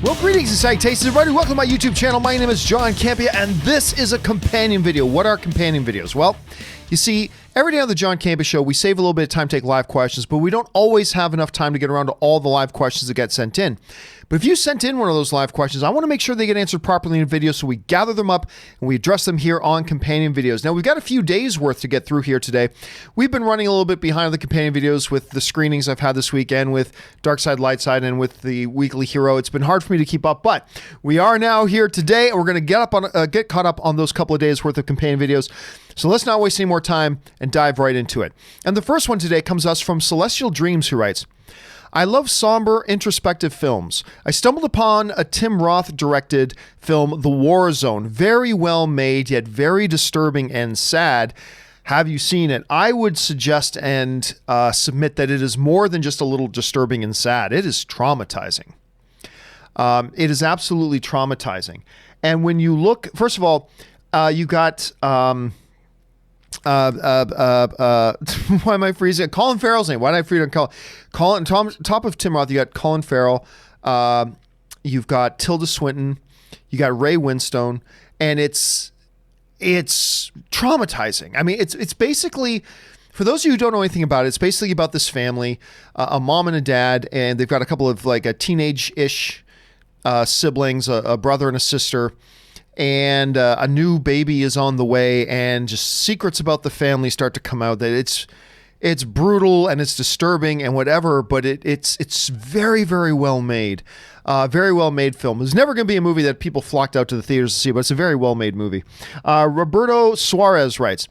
Well, greetings and salutations, everybody. Welcome to my YouTube channel. My name is John Campea, and this is a companion video. What are companion videos? Well, you see, every day on the John Campea Show, we save a little bit of time to take live questions, but we don't always have enough time to get around to all the live questions that get sent in. But if you sent in one of those live questions, I want to make sure they get answered properly in a video, so we gather them up and we address them here on companion videos. Now, we've got a few days worth to get through here today. We've been running a little bit behind the companion videos with the screenings I've had this weekend with Dark Side, Light Side, and with the Weekly Hero. It's been hard for me to keep up, but we are now here today, and we're going to get caught up on those couple of days worth of companion videos. So let's not waste any more time and dive right into it. And the first one today comes to us from Celestial Dreams, who writes, I love somber, introspective films. I stumbled upon a Tim Roth-directed film, The War Zone. Very well made, yet very disturbing and sad. Have you seen it? I would suggest and submit that it is more than just a little disturbing and sad. It is traumatizing. It is absolutely traumatizing. And when you look, first of all, you got... why am I freezing? Colin Farrell's name. Why did I freeze on Colin? Top of Tim Roth, you got Colin Farrell. You've got Tilda Swinton. You got Ray Winstone, and it's traumatizing. I mean, it's basically, for those of you who don't know anything about it, it's basically about this family, a mom and a dad, and they've got a couple of like a teenage-ish siblings, a brother and a sister. And a new baby is on the way, and just secrets about the family start to come out. That it's brutal and it's disturbing and whatever, but it's very, very well made. Very well made film. It's never going to be a movie that people flocked out to the theaters to see, but it's a very well made movie. Roberto Suarez writes,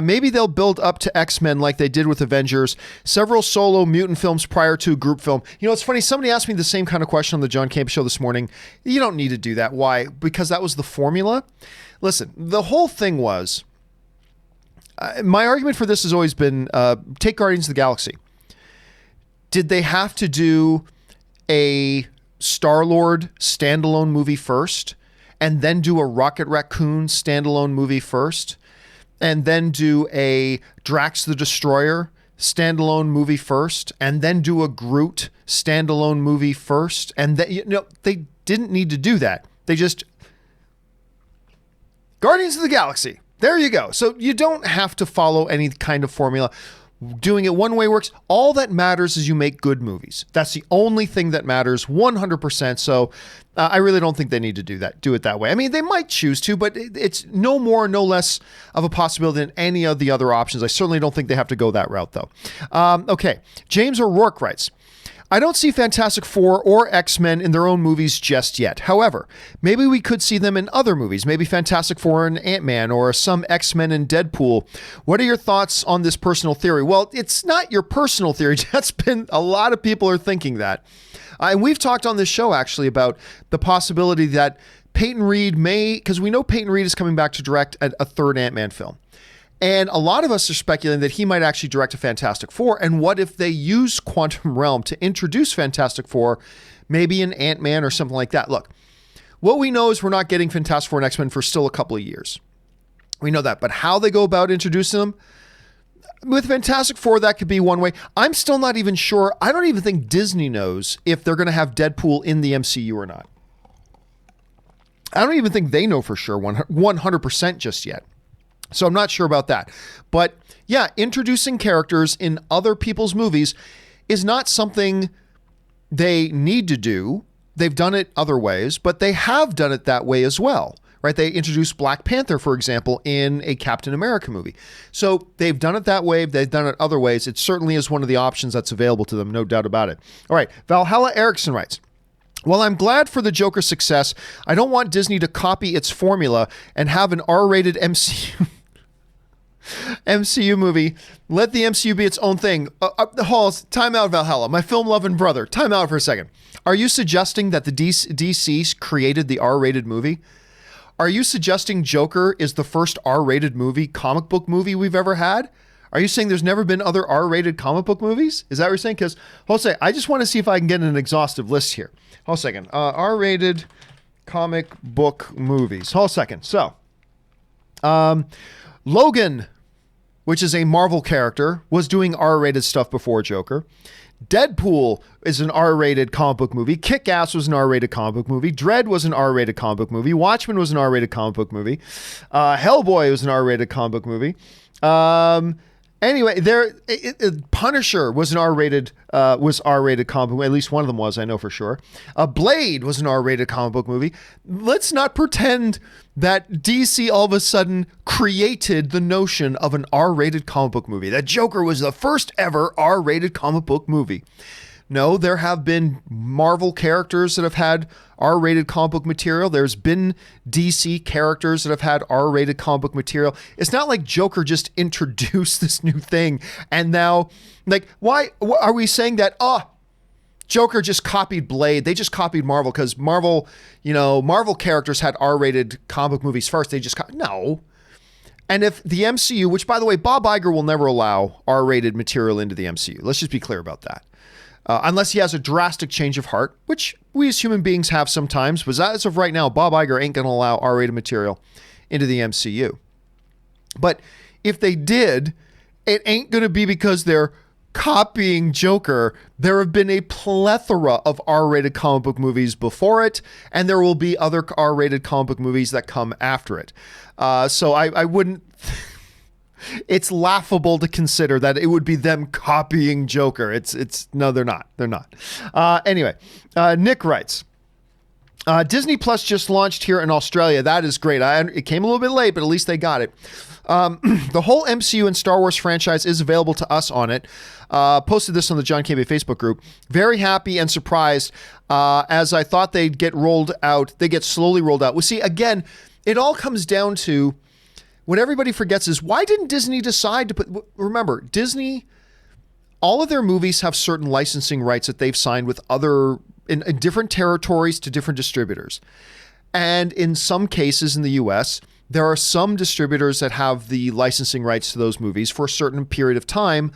maybe they'll build up to X-Men like they did with Avengers, several solo mutant films prior to a group film. You know, it's funny, somebody asked me the same kind of question on the John Campea Show this morning. You don't need to do that. Why? Because that was the formula. Listen, the whole thing was, my argument for this has always been, take Guardians of the Galaxy. Did they have to do a Star-Lord standalone movie first, and then do a Rocket Raccoon standalone movie first, and then do a Drax the Destroyer standalone movie first, and then do a Groot standalone movie first? And then, they didn't need to do that. They just Guardians of the Galaxy. There you go. So you don't have to follow any kind of formula. Doing it one way works. All that matters is you make good movies. That's the only thing that matters 100%. So I really don't think they need to do it that way. I mean, they might choose to, but it's no more, no less of a possibility than any of the other options. I certainly don't think they have to go that route, though. Okay. James O'Rourke writes, I don't see Fantastic Four or X-Men in their own movies just yet. However, maybe we could see them in other movies, maybe Fantastic Four and Ant-Man, or some X-Men and Deadpool. What are your thoughts on this personal theory? Well, it's not your personal theory. That's been, a lot of people are thinking that. And we've talked on this show actually about the possibility that Peyton Reed may, because we know Peyton Reed is coming back to direct a third Ant-Man film. And a lot of us are speculating that he might actually direct a Fantastic Four. And what if they use Quantum Realm to introduce Fantastic Four, maybe an Ant-Man or something like that? Look, what we know is we're not getting Fantastic Four and X-Men for still a couple of years. We know that. But how they go about introducing them, with Fantastic Four, that could be one way. I'm still not even sure. I don't even think Disney knows if they're going to have Deadpool in the MCU or not. I don't even think they know for sure 100% just yet. So I'm not sure about that. But yeah, introducing characters in other people's movies is not something they need to do. They've done it other ways, but they have done it that way as well, right? They introduced Black Panther, for example, in a Captain America movie. So they've done it that way. They've done it other ways. It certainly is one of the options that's available to them, no doubt about it. All right, Valhalla Erickson writes, while I'm glad for the Joker's success, I don't want Disney to copy its formula and have an R-rated MCU movie. Let the MCU be its own thing. Time out, Valhalla. My film-loving brother. Time out for a second. Are you suggesting that the DC created the R-rated movie? Are you suggesting Joker is the first R-rated movie, comic book movie we've ever had? Are you saying there's never been other R-rated comic book movies? Is that what you're saying? Because, hold on a second. I just want to see if I can get an exhaustive list here. Hold on a second. R-rated comic book movies. Hold on a second. So, Logan, which is a Marvel character, was doing R-rated stuff before Joker. Deadpool is an R-rated comic book movie. Kick-Ass was an R-rated comic book movie. Dread was an R-rated comic book movie. Watchmen was an R-rated comic book movie. Hellboy was an R-rated comic book movie. Anyway, Punisher was an R-rated comic book. At least one of them was, I know for sure. Blade was an R-rated comic book movie. Let's not pretend that DC all of a sudden created the notion of an R-rated comic book movie. That Joker was the first ever R-rated comic book movie. No, there have been Marvel characters that have had R-rated comic book material. There's been DC characters that have had R-rated comic book material. It's not like Joker just introduced this new thing and now, like, why are we saying that, Joker just copied Blade. They just copied Marvel because Marvel characters had R-rated comic book movies first. They just no. And if the MCU, which by the way, Bob Iger will never allow R-rated material into the MCU. Let's just be clear about that. Unless he has a drastic change of heart, which we as human beings have sometimes. But as of right now, Bob Iger ain't going to allow R-rated material into the MCU. But if they did, it ain't going to be because they're copying Joker. There have been a plethora of R-rated comic book movies before it, and there will be other R-rated comic book movies that come after it. So I wouldn't... It's laughable to consider that it would be them copying Joker. No, they're not. They're not. Anyway, Nick writes, Disney Plus just launched here in Australia. That is great. It came a little bit late, but at least they got it. The whole MCU and Star Wars franchise is available to us on it. Posted this on the John Campea Facebook group. Very happy and surprised, as I thought they'd get rolled out. They get slowly rolled out. Well, see, again, it all comes down to what everybody forgets is why didn't Disney decide to put... Remember, Disney, all of their movies have certain licensing rights that they've signed with in different territories to different distributors. And in some cases in the US, there are some distributors that have the licensing rights to those movies for a certain period of time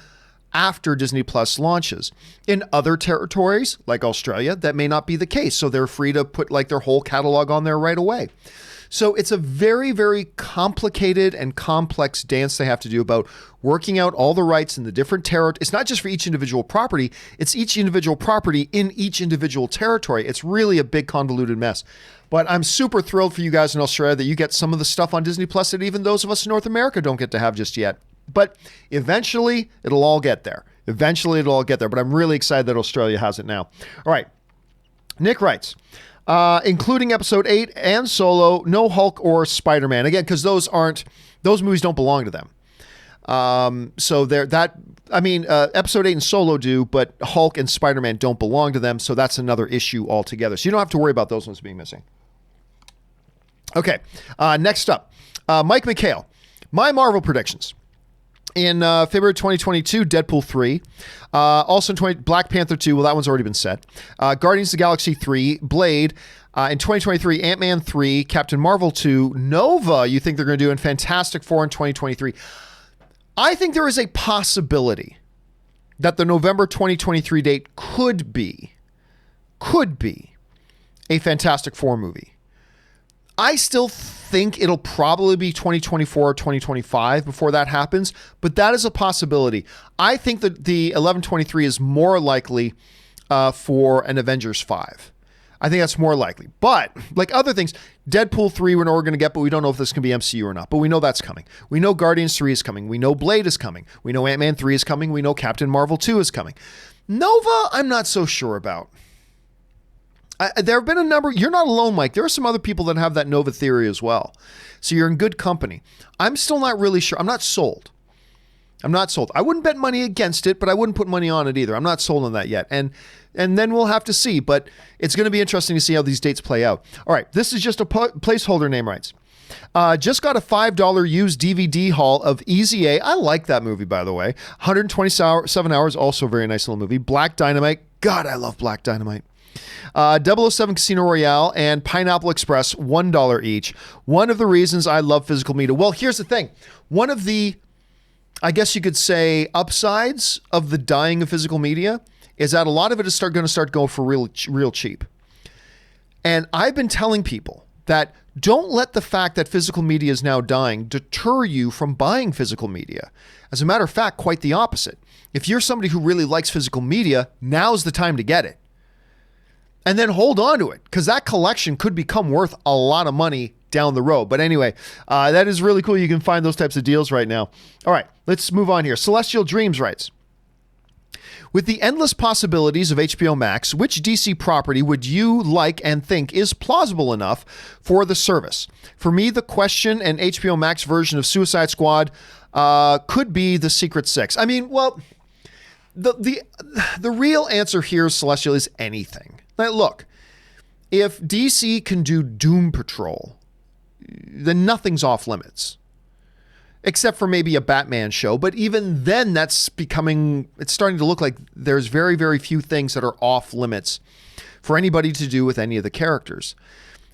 after Disney Plus launches. In other territories, like Australia, that may not be the case. So they're free to put like their whole catalog on there right away. So it's a very, very complicated and complex dance they have to do about working out all the rights in the different territories. It's not just for each individual property, it's each individual property in each individual territory. It's really a big convoluted mess. But I'm super thrilled for you guys in Australia that you get some of the stuff on Disney Plus that even those of us in North America don't get to have just yet. But eventually it'll all get there. But I'm really excited that Australia has it now. All right. Nick writes, including episode 8 and Solo, no Hulk or Spider-Man. Again, because those movies don't belong to them. Episode 8 and Solo do, but Hulk and Spider-Man don't belong to them. So that's another issue altogether. So you don't have to worry about those ones being missing. Okay. Next up, Mike McHale. My Marvel predictions. In February 2022, Deadpool 3. Also in Black Panther 2. Well, that one's already been set. Guardians of the Galaxy 3. Blade. In 2023, Ant-Man 3. Captain Marvel 2. Nova, you think they're going to do, and Fantastic Four in 2023. I think there is a possibility that the November 2023 date could be a Fantastic Four movie. I still think it'll probably be 2024 or 2025 before that happens, but that is a possibility. I think that the 11/23 is more likely for an Avengers 5. I think that's more likely. But like other things, Deadpool 3 we know we're going to get, but we don't know if this can be MCU or not. But we know that's coming. We know Guardians 3 is coming. We know Blade is coming. We know Ant-Man 3 is coming. We know Captain Marvel 2 is coming. Nova, I'm not so sure about. There have been a number. You're not alone, Mike. There are some other people that have that Nova theory as well. So you're in good company. I'm still not really sure. I'm not sold. I wouldn't bet money against it, but I wouldn't put money on it either. I'm not sold on that yet. And then we'll have to see. But it's going to be interesting to see how these dates play out. All right. This is just a placeholder, name rights. Just got a $5 used DVD haul of Easy A. I like that movie, by the way. 127 hours. Also a very nice little movie. Black Dynamite. God, I love Black Dynamite. 007 Casino Royale and Pineapple Express, $1 each. One of the reasons I love physical media. Well, here's the thing. One of the, I guess you could say, upsides of the dying of physical media is that a lot of it is going to start going for real cheap. And I've been telling people that don't let the fact that physical media is now dying deter you from buying physical media. As a matter of fact, quite the opposite. If you're somebody who really likes physical media, now's the time to get it. And then hold on to it, because that collection could become worth a lot of money down the road. But anyway, that is really cool. You can find those types of deals right now. All right, let's move on here. Celestial Dreams writes, with the endless possibilities of HBO Max, which DC property would you like and think is plausible enough for the service? For me, the question and HBO Max version of Suicide Squad could be The Secret Six. I mean, well, the real answer here, Celestial, is anything. Now, look, if DC can do Doom Patrol, then nothing's off limits. Except for maybe a Batman show. But even then, it's starting to look like there's very, very few things that are off limits for anybody to do with any of the characters.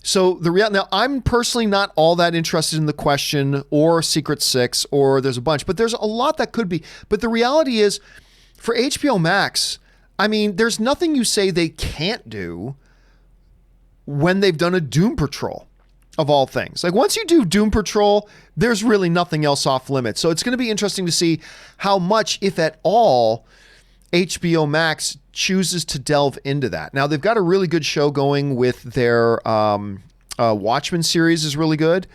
So now I'm personally not all that interested in The Question or Secret Six, or there's a bunch, but there's a lot that could be. But the reality is, for HBO Max, I mean, there's nothing you say they can't do when they've done a Doom Patrol, of all things. Like, once you do Doom Patrol, there's really nothing else off limits. So it's going to be interesting to see how much, if at all, HBO Max chooses to delve into that. Now, they've got a really good show going with their Watchmen series is really good.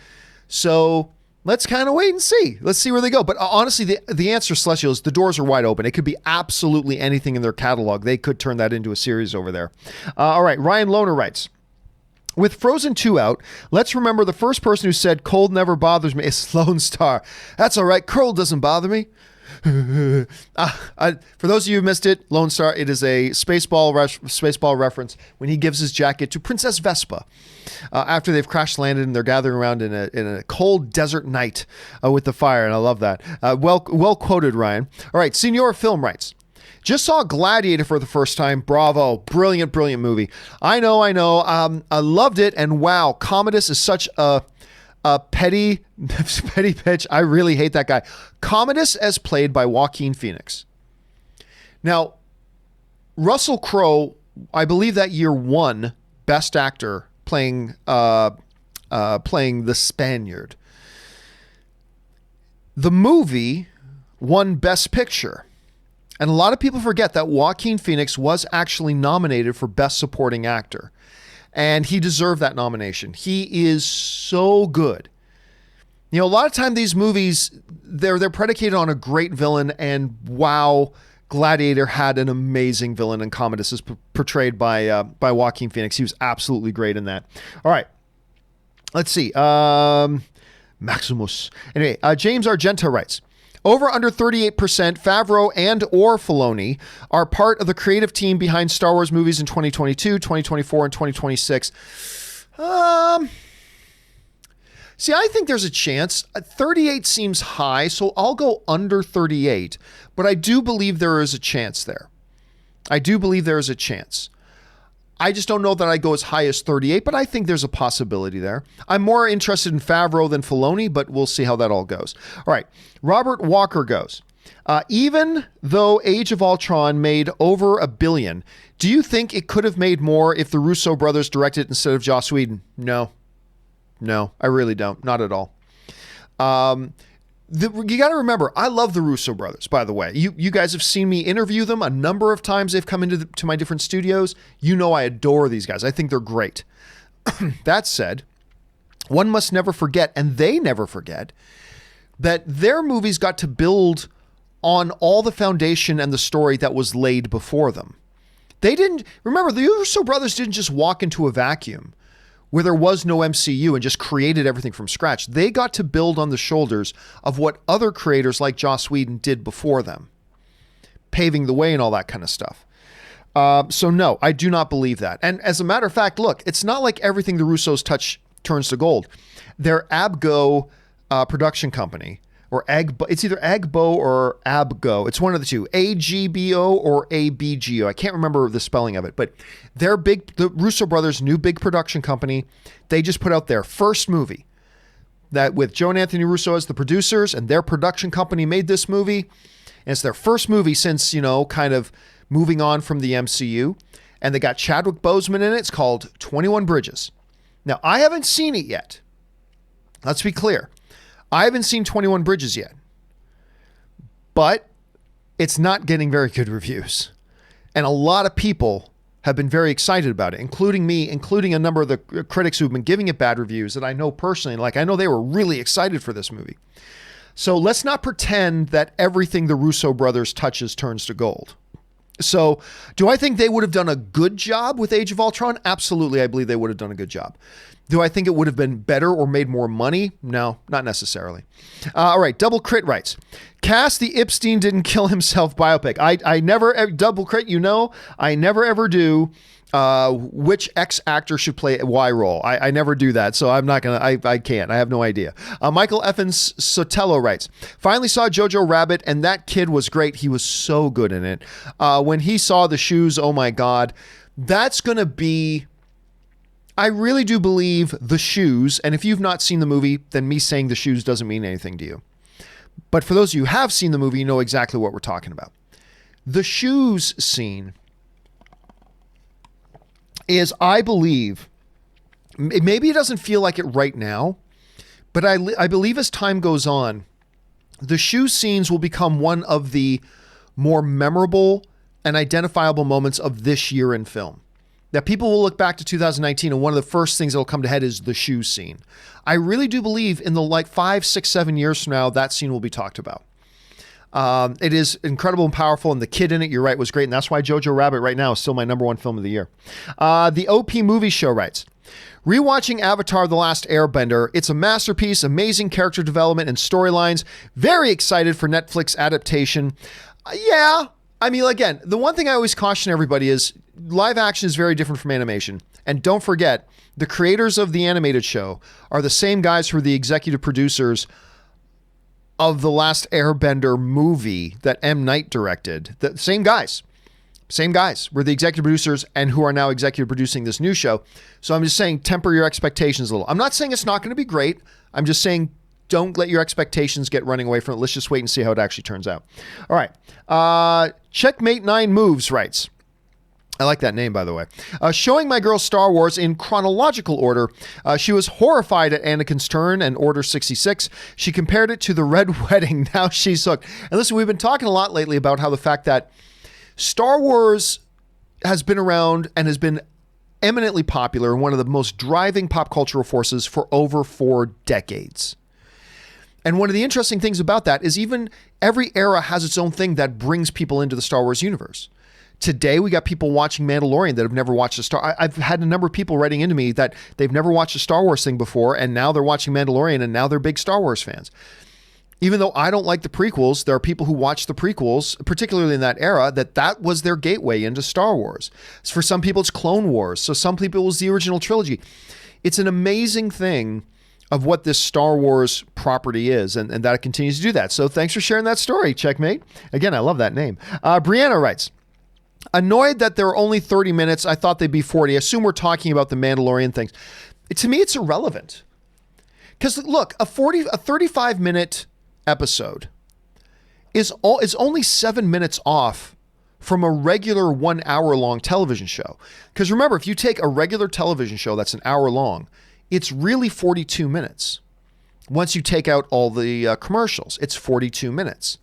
So let's kind of wait and see. Let's see where they go. But honestly, the answer, Celestial, is the doors are wide open. It could be absolutely anything in their catalog. They could turn that into a series over there. All right, Ryan Lohner writes, with Frozen 2 out, let's remember the first person who said cold never bothers me is Lone Star. That's all right. Cold doesn't bother me. For those of you who missed it, Lone Star, it is a Spaceball reference when he gives his jacket to Princess Vespa after they've crash landed and they're gathering around in a cold desert night with the fire. And I love that. Well quoted, Ryan. All right, Senior Film writes, just saw Gladiator for the first time. Bravo. Brilliant, brilliant movie. I know. I loved it. And wow, Commodus is such a petty pitch. I really hate that guy. Commodus as played by Joaquin Phoenix. Now, Russell Crowe, I believe that year won Best Actor playing the Spaniard. The movie won Best Picture. And a lot of people forget that Joaquin Phoenix was actually nominated for Best Supporting Actor. And he deserved that nomination. He is so good. You know, a lot of time these movies, they're predicated on a great villain, and wow, Gladiator had an amazing villain, and Commodus is portrayed by Joaquin Phoenix. He was absolutely great in that. All right. Let's see. Maximus. Anyway, James Argenta writes, over under 38% Favreau and or Filoni are part of the creative team behind Star Wars movies in 2022, 2024, and 2026. See, I think there's a chance. 38 seems high, so I'll go under 38. But I do believe there is a chance there. I do believe there is a chance. I just don't know that I go as high as 38, but I think there's a possibility there. I'm more interested in Favreau than Filoni, but we'll see how that all goes. All right. Robert Walker goes, even though Age of Ultron made over $1 billion, do you think it could have made more if the Russo brothers directed instead of Joss Whedon? No, I really don't. Not at all. You got to remember, I love the Russo brothers, by the way. You guys have seen me interview them a number of times. They've come into to my different studios. You know I adore these guys. I think they're great. That said, one must never forget, and they never forget, that their movies got to build on all the foundation and the story that was laid before them. They didn't, remember, the Russo brothers didn't just walk into a vacuum where there was no MCU and just created everything from scratch. They got to build on the shoulders of what other creators like Joss Whedon did before them, paving the way and all that kind of stuff. So no, I do not believe that. And as a matter of fact, look, it's not like everything the Russos touch turns to gold. Their Abgo production company, or it's either Agbo or Abgo. It's one of the two, AGBO or ABGO. I can't remember the spelling of it, but the Russo brothers' new big production company, they just put out their first movie that with Joe and Anthony Russo as the producers, and their production company made this movie. And it's their first movie since, kind of moving on from the MCU. And they got Chadwick Boseman in it. It's called 21 Bridges. Now, I haven't seen it yet. Let's be clear. I haven't seen 21 Bridges yet. But it's not getting very good reviews. And a lot of people have been very excited about it, including me, including a number of the critics who've been giving it bad reviews that I know personally. Like, I know they were really excited for this movie. So let's not pretend that everything the Russo brothers touches turns to gold. So do I think they would have done a good job with Age of Ultron? Absolutely, I believe they would have done a good job. Do I think it would have been better or made more money? No, not necessarily. All right, Double Crit writes, cast the Epstein didn't kill himself biopic. I never, Double Crit, I never ever do which X actor should play a Y role. I never do that, so I'm not going to, I can't. I have no idea. Michael Effens Sotelo writes, finally saw Jojo Rabbit, and that kid was great. He was so good in it. When he saw the shoes, oh my God, that's going to be... I really do believe the shoes, and if you've not seen the movie, then me saying the shoes doesn't mean anything to you. But for those of you who have seen the movie, you know exactly what we're talking about. The shoes scene is, I believe, maybe it doesn't feel like it right now, but I believe as time goes on, the shoe scenes will become one of the more memorable and identifiable moments of this year in film. That people will look back to 2019 and one of the first things that will come to head is the shoe scene. I really do believe in the 5, 6, 7 years from now, that scene will be talked about. It is incredible and powerful, and the kid in it, you're right, was great. And that's why Jojo Rabbit right now is still my #1 film of the year. The OP Movie Show writes, rewatching Avatar: The Last Airbender, it's a masterpiece, amazing character development and storylines. Very excited for Netflix adaptation. Yeah. I mean, again, the one thing I always caution everybody is live action is very different from animation. And don't forget, the creators of the animated show are the same guys who are the executive producers of The Last Airbender movie that M. Night directed. The same guys were the executive producers and who are now executive producing this new show. So I'm just saying, temper your expectations a little. I'm not saying it's not going to be great. I'm just saying, don't let your expectations get running away from it. Let's just wait and see how it actually turns out. All right. Checkmate 9 Moves writes, I like that name, by the way. Showing my girl Star Wars in chronological order. She was horrified at Anakin's turn and Order 66. She compared it to the Red Wedding. Now she's hooked. And listen, we've been talking a lot lately about how the fact that Star Wars has been around and has been eminently popular and one of the most driving pop cultural forces for over 4 decades. And one of the interesting things about that is even every era has its own thing that brings people into the Star Wars universe. Today, we got people watching Mandalorian that have never watched I've had a number of people writing into me that they've never watched a Star Wars thing before, and now they're watching Mandalorian, and now they're big Star Wars fans. Even though I don't like the prequels, there are people who watch the prequels, particularly in that era, that was their gateway into Star Wars. For some people, it's Clone Wars. So some people, it was the original trilogy. It's an amazing thing of what this Star Wars property is, and that it continues to do that. So thanks for sharing that story, Checkmate. Again, I love that name. Brianna writes, annoyed that there are only 30 minutes. I thought they'd be 40. I assume we're talking about the Mandalorian things. To me, it's irrelevant. Because look, a 35-minute episode is only 7 minutes off from a regular 1 hour long television show. Because remember, if you take a regular television show that's an hour long, it's really 42 minutes. Once you take out all the commercials, it's 42 minutes.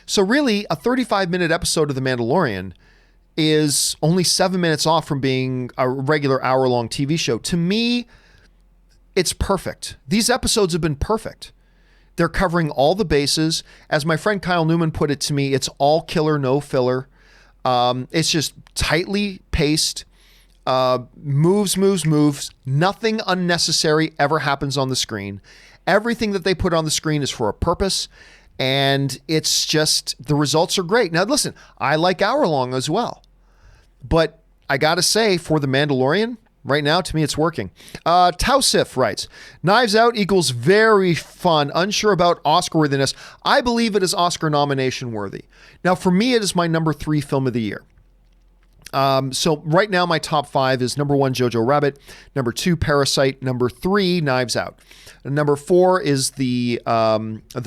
So really, a 35-minute episode of The Mandalorian is only 7 minutes off from being a regular hour-long TV show. To me, it's perfect. These episodes have been perfect. They're covering all the bases. As my friend Kyle Newman put it to me, it's all killer, no filler. It's just tightly paced. Moves. Nothing unnecessary ever happens on the screen. Everything that they put on the screen is for a purpose, and it's just, the results are great. Now listen, I like hour long as well, but I gotta say, for The Mandalorian, right now, to me, it's working. Tausif writes, Knives Out equals very fun, unsure about Oscar worthiness. I believe it is Oscar nomination worthy. Now for me, it is my #3 film of the year. So right now my top 5 is number 1, Jojo Rabbit, number 2, Parasite, number 3, Knives Out. Number 4 is the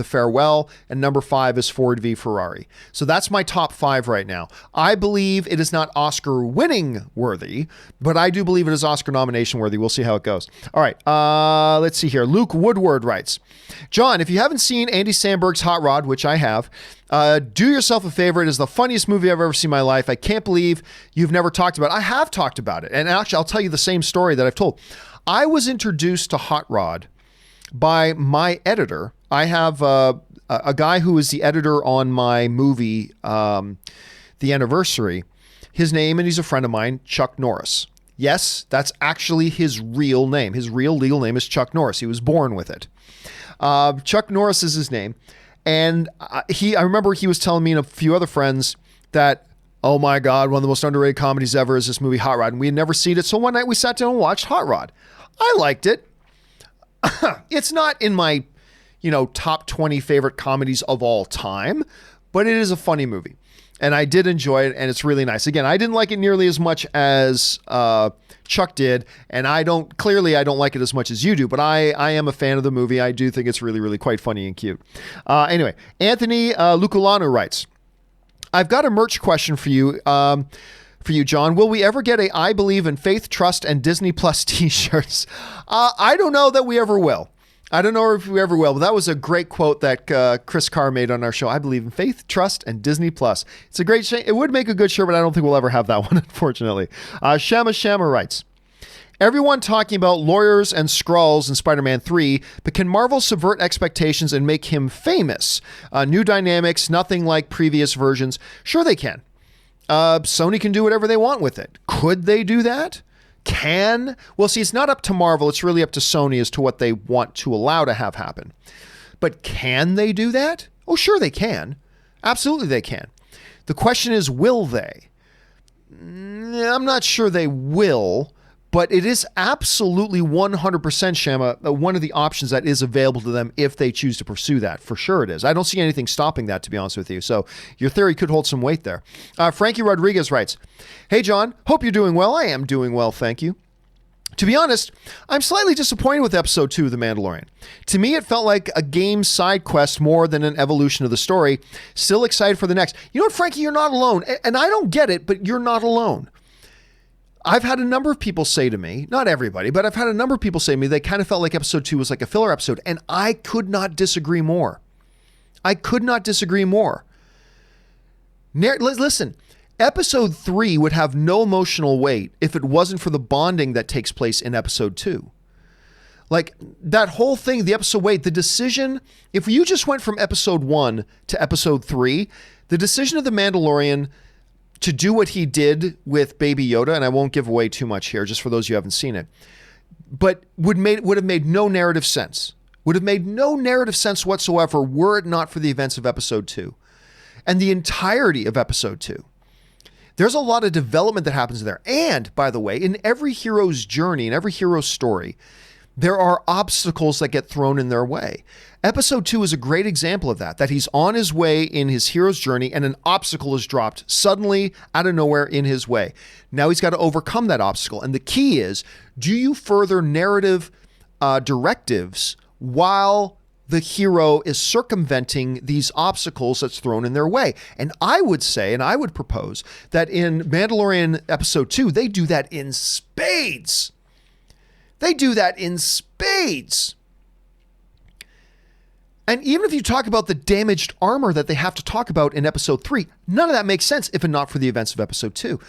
Farewell, and number 5 is Ford v Ferrari. So that's my top 5 right now. I believe it is not Oscar winning worthy, but I do believe it is Oscar nomination worthy. We'll see how it goes. All right, let's see here. Luke Woodward writes, John, if you haven't seen Andy Samberg's Hot Rod, which I have, do yourself a favor. It is the funniest movie I've ever seen in my life. I can't believe you've never talked about it. I have talked about it. And actually, I'll tell you the same story that I've told. I was introduced to Hot Rod by my editor. I have a guy who is the editor on my movie, The Anniversary. His name, and he's a friend of mine, Chuck Norris. Yes, that's actually his real name. His real legal name is Chuck Norris. He was born with it. Chuck Norris is his name. And I remember he was telling me and a few other friends that, oh my God, one of the most underrated comedies ever is this movie Hot Rod. And we had never seen it. So one night we sat down and watched Hot Rod. I liked it. It's not in my, top 20 favorite comedies of all time, but it is a funny movie. And I did enjoy it, and it's really nice. Again, I didn't like it nearly as much as Chuck did, and I don't like it as much as you do, but I am a fan of the movie. I do think it's really, really quite funny and cute. Anyway, Anthony Luculano writes, I've got a merch question for you, John. Will we ever get a I Believe in Faith, Trust, and Disney Plus t-shirts? I don't know that we ever will. I don't know if we ever will, but that was a great quote that Chris Carr made on our show. I believe in faith, trust, and Disney Plus. It's a great shame. It would make a good shirt, but I don't think we'll ever have that one, unfortunately. Shama writes, everyone talking about lawyers and Skrulls in Spider-Man 3, but can Marvel subvert expectations and make him famous? New dynamics, nothing like previous versions. Sure they can. Sony can do whatever they want with it. Could they do that? Well, see, it's not up to Marvel. It's really up to Sony as to what they want to allow to have happen. But can they do that? Oh, sure they can. Absolutely they can. The question is, will they? I'm not sure they will, but it is absolutely 100%, Shama, one of the options that is available to them if they choose to pursue that. For sure it is. I don't see anything stopping that, to be honest with you. So your theory could hold some weight there. Frankie Rodriguez writes, hey, John, hope you're doing well. I am doing well, thank you. To be honest, I'm slightly disappointed with episode 2 of The Mandalorian. To me, it felt like a game side quest more than an evolution of the story. Still excited for the next. You know what, Frankie, you're not alone. And I don't get it, but you're not alone. I've had a number of people say to me, not everybody, but I've had a number of people say to me they kind of felt like episode 2 was like a filler episode, and I could not disagree more. Listen, episode 3 would have no emotional weight if it wasn't for the bonding that takes place in episode 2. Like that whole thing, the episode, the decision, if you just went from episode 1 to episode 3, the decision of the Mandalorian to do what he did with Baby Yoda, and I won't give away too much here, just for those who haven't seen it, but would have made no narrative sense. Would have made no narrative sense whatsoever were it not for the events of episode 2 and the entirety of episode 2. There's a lot of development that happens there. And by the way, in every hero's journey, in every hero's story, there are obstacles that get thrown in their way. Episode 2 is a great example of that he's on his way in his hero's journey and an obstacle is dropped suddenly out of nowhere in his way. Now he's got to overcome that obstacle. And the key is, do you further narrative directives while the hero is circumventing these obstacles that's thrown in their way? And I would say, and I would propose that in Mandalorian episode 2, they do that in spades. And even if you talk about the damaged armor that they have to talk about in episode 3, none of that makes sense if not for the events of episode 2.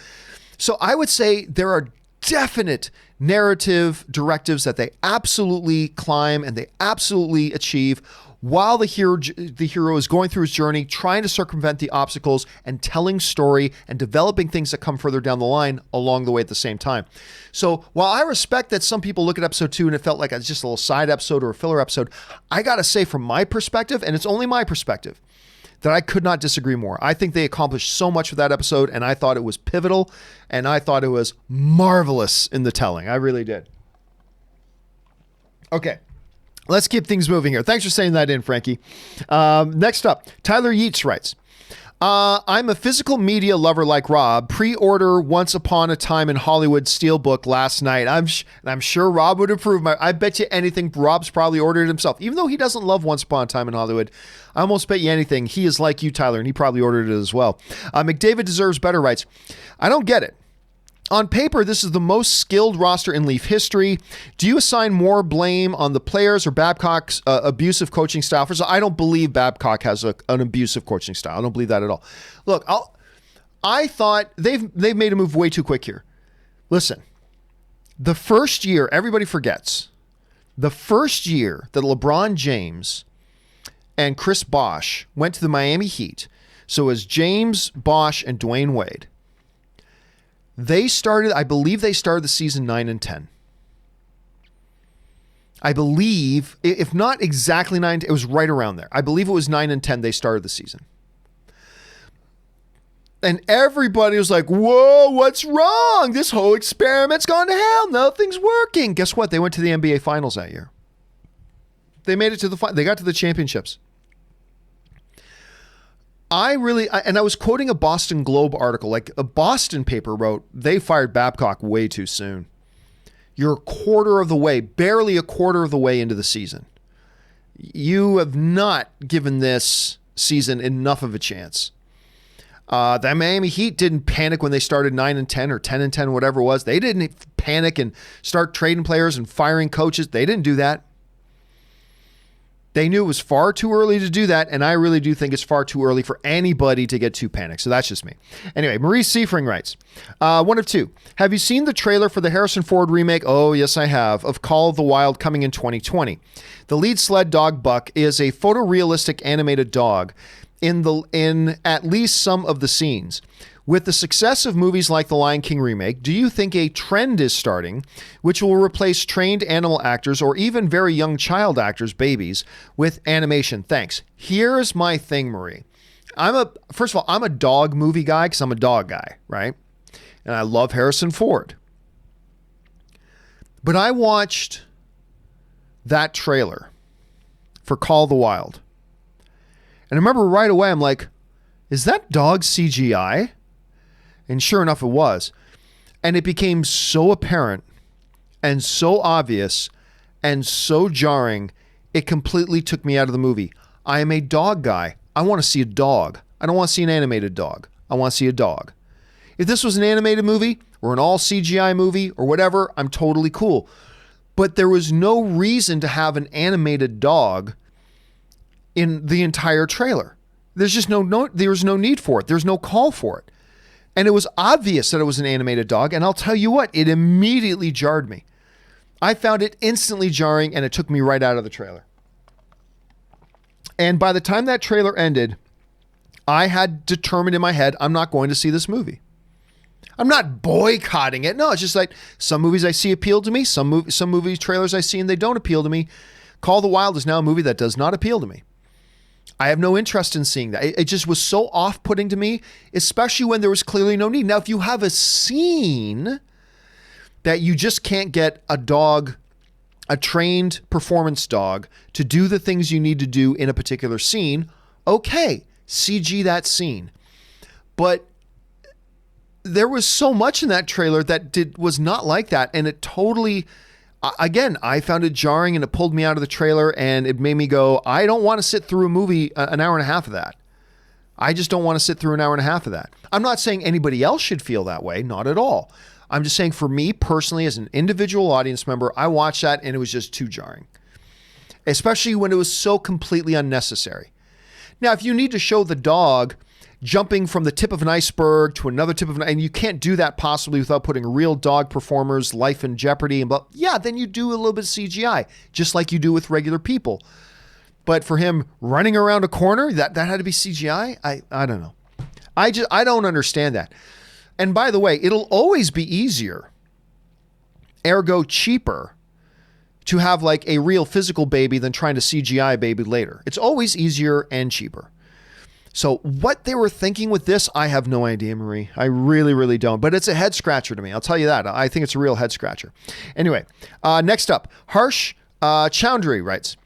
So I would say there are definite narrative directives that they absolutely climb and they absolutely achieve while the hero is going through his journey, trying to circumvent the obstacles and telling story and developing things that come further down the line along the way at the same time. So while I respect that some people look at episode 2 and it felt like it's just a little side episode or a filler episode, I got to say from my perspective, and it's only my perspective, that I could not disagree more. I think they accomplished so much with that episode, and I thought it was pivotal, and I thought it was marvelous in the telling. I really did. Okay. Let's keep things moving here. Thanks for saying that in, Frankie. Next up, Tyler Yeats writes, I'm a physical media lover like Rob. Pre-order Once Upon a Time in Hollywood Steelbook last night. I'm sure Rob would approve. I bet you anything Rob's probably ordered it himself. Even though he doesn't love Once Upon a Time in Hollywood, I almost bet you anything he is like you, Tyler, and he probably ordered it as well. McDavid Deserves Better writes, I don't get it. On paper, this is the most skilled roster in Leaf history. Do you assign more blame on the players or Babcock's abusive coaching style? First of all, I don't believe Babcock has an abusive coaching style. I don't believe that at all. Look, I thought they've made a move way too quick here. Listen, the first year, everybody forgets, the first year that LeBron James and Chris Bosh went to the Miami Heat, so it was James, Bosh, and Dwayne Wade. I believe they started the season 9-10. I believe, if not exactly 9, it was right around there. I believe it was 9-10 they started the season. And everybody was like, whoa, what's wrong? This whole experiment's gone to hell. Nothing's working. Guess what? They went to the NBA Finals that year. They made it to they got to the championships. I was quoting a Boston Globe article, like a Boston paper wrote, they fired Babcock way too soon. You're barely a quarter of the way into the season. You have not given this season enough of a chance. The Miami Heat didn't panic when they started 9-10 or 10-10, whatever it was. They didn't panic and start trading players and firing coaches. They didn't do that. They knew it was far too early to do that, and I really do think it's far too early for anybody to get too panicked. So that's just me. Anyway, Maurice Seifring writes, one of two. Have you seen the trailer for the Harrison Ford remake? Oh, yes, I have. Of Call of the Wild coming in 2020. The lead sled dog Buck is a photorealistic animated dog in at least some of the scenes. With the success of movies like the Lion King remake, do you think a trend is starting which will replace trained animal actors or even very young child actors, babies, with animation? Thanks. Here's my thing, Marie. First of all, I'm a dog movie guy because I'm a dog guy, right? And I love Harrison Ford. But I watched that trailer for Call of the Wild. And I remember right away, I'm like, is that dog CGI? And sure enough, it was. And it became so apparent and so obvious and so jarring, it completely took me out of the movie. I am a dog guy. I want to see a dog. I don't want to see an animated dog. I want to see a dog. If this was an animated movie or an all CGI movie or whatever, I'm totally cool. But there was no reason to have an animated dog in the entire trailer. There's just there was no need for it. There's no call for it. And it was obvious that it was an animated dog. And I'll tell you what, it immediately jarred me. I found it instantly jarring and it took me right out of the trailer. And by the time that trailer ended, I had determined in my head, I'm not going to see this movie. I'm not boycotting it. No, it's just like some movies I see appeal to me. Some movie trailers I see and they don't appeal to me. Call of the Wild is now a movie that does not appeal to me. I have no interest in seeing that. It just was so off-putting to me, especially when there was clearly no need. Now, if you have a scene that you just can't get a dog, a trained performance dog, to do the things you need to do in a particular scene, okay, CG that scene. But there was so much in that trailer that was not like that, and it totally... Again, I found it jarring and it pulled me out of the trailer and it made me go, I don't want to sit through a movie, an hour and a half of that. I just don't want to sit through an hour and a half of that. I'm not saying anybody else should feel that way. Not at all. I'm just saying for me personally, as an individual audience member, I watched that and it was just too jarring, especially when it was so completely unnecessary. Now, if you need to show the dog jumping from the tip of an iceberg to another tip of an, and you can't do that possibly without putting real dog performers' life in jeopardy, and yeah, then you do a little bit of CGI, just like you do with regular people. But for him running around a corner, that had to be CGI? I don't know. I don't understand that. And by the way, it'll always be easier, ergo cheaper, to have like a real physical baby than trying to CGI a baby later. It's always easier and cheaper. So what they were thinking with this, I have no idea, Marie. I really, really don't. But it's a head scratcher to me. I'll tell you that. I think it's a real head scratcher. Anyway, next up, Harsh Chowdhury writes,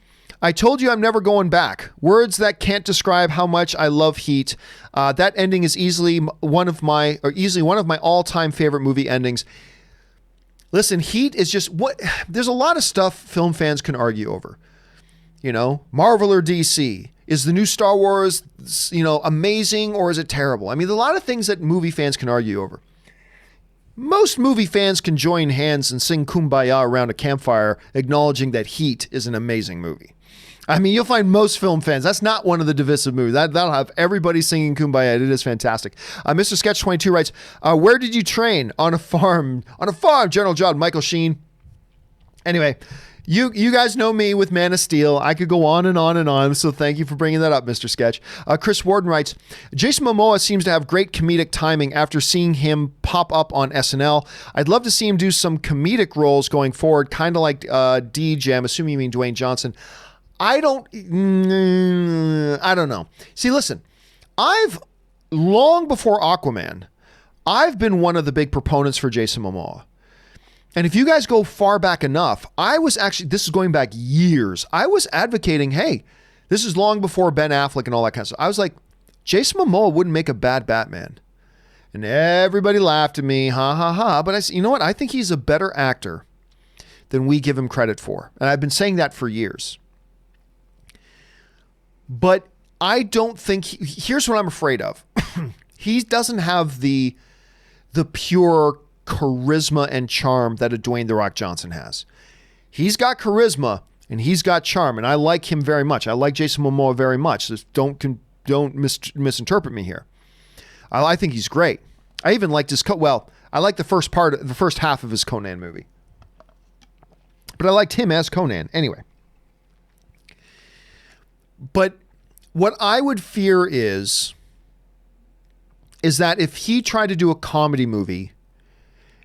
I told you I'm never going back. Words that can't describe how much I love Heat. That ending is easily one of my all-time favorite movie endings. Listen, Heat is just what. There's a lot of stuff film fans can argue over. You know, Marvel or DC. Is the new Star Wars, amazing, or is it terrible? I mean, there's a lot of things that movie fans can argue over. Most movie fans can join hands and sing Kumbaya around a campfire, acknowledging that Heat is an amazing movie. I mean, you'll find most film fans, that's not one of the divisive movies. That'll have everybody singing Kumbaya. It is fantastic. Mr. Sketch 22 writes, where did you train? On a farm. On a farm, General John, Michael Sheen. Anyway, you guys know me with Man of Steel. I could go on and on and on, so thank you for bringing that up, Mr. Sketch. Chris Warden writes, Jason Momoa seems to have great comedic timing after seeing him pop up on SNL. I'd love to see him do some comedic roles going forward, kind of like DJ. I'm assuming you mean Dwayne Johnson. I don't know. See, listen, long before Aquaman, I've been one of the big proponents for Jason Momoa. And if you guys go far back enough, this is going back years. I was advocating, hey, this is long before Ben Affleck and all that kind of stuff. I was like, Jason Momoa wouldn't make a bad Batman. And everybody laughed at me, ha, ha, ha. But I said, you know what? I think he's a better actor than we give him credit for. And I've been saying that for years. But I don't think, here's what I'm afraid of. He doesn't have the pure charisma and charm that a Dwayne "The Rock" Johnson has. He's got charisma and he's got charm, and I like him very much. I like Jason Momoa very much. So don't misinterpret me here. I think he's great. I even liked his I like the first half of his Conan movie, but I liked him as Conan anyway. But what I would fear is that if he tried to do a comedy movie,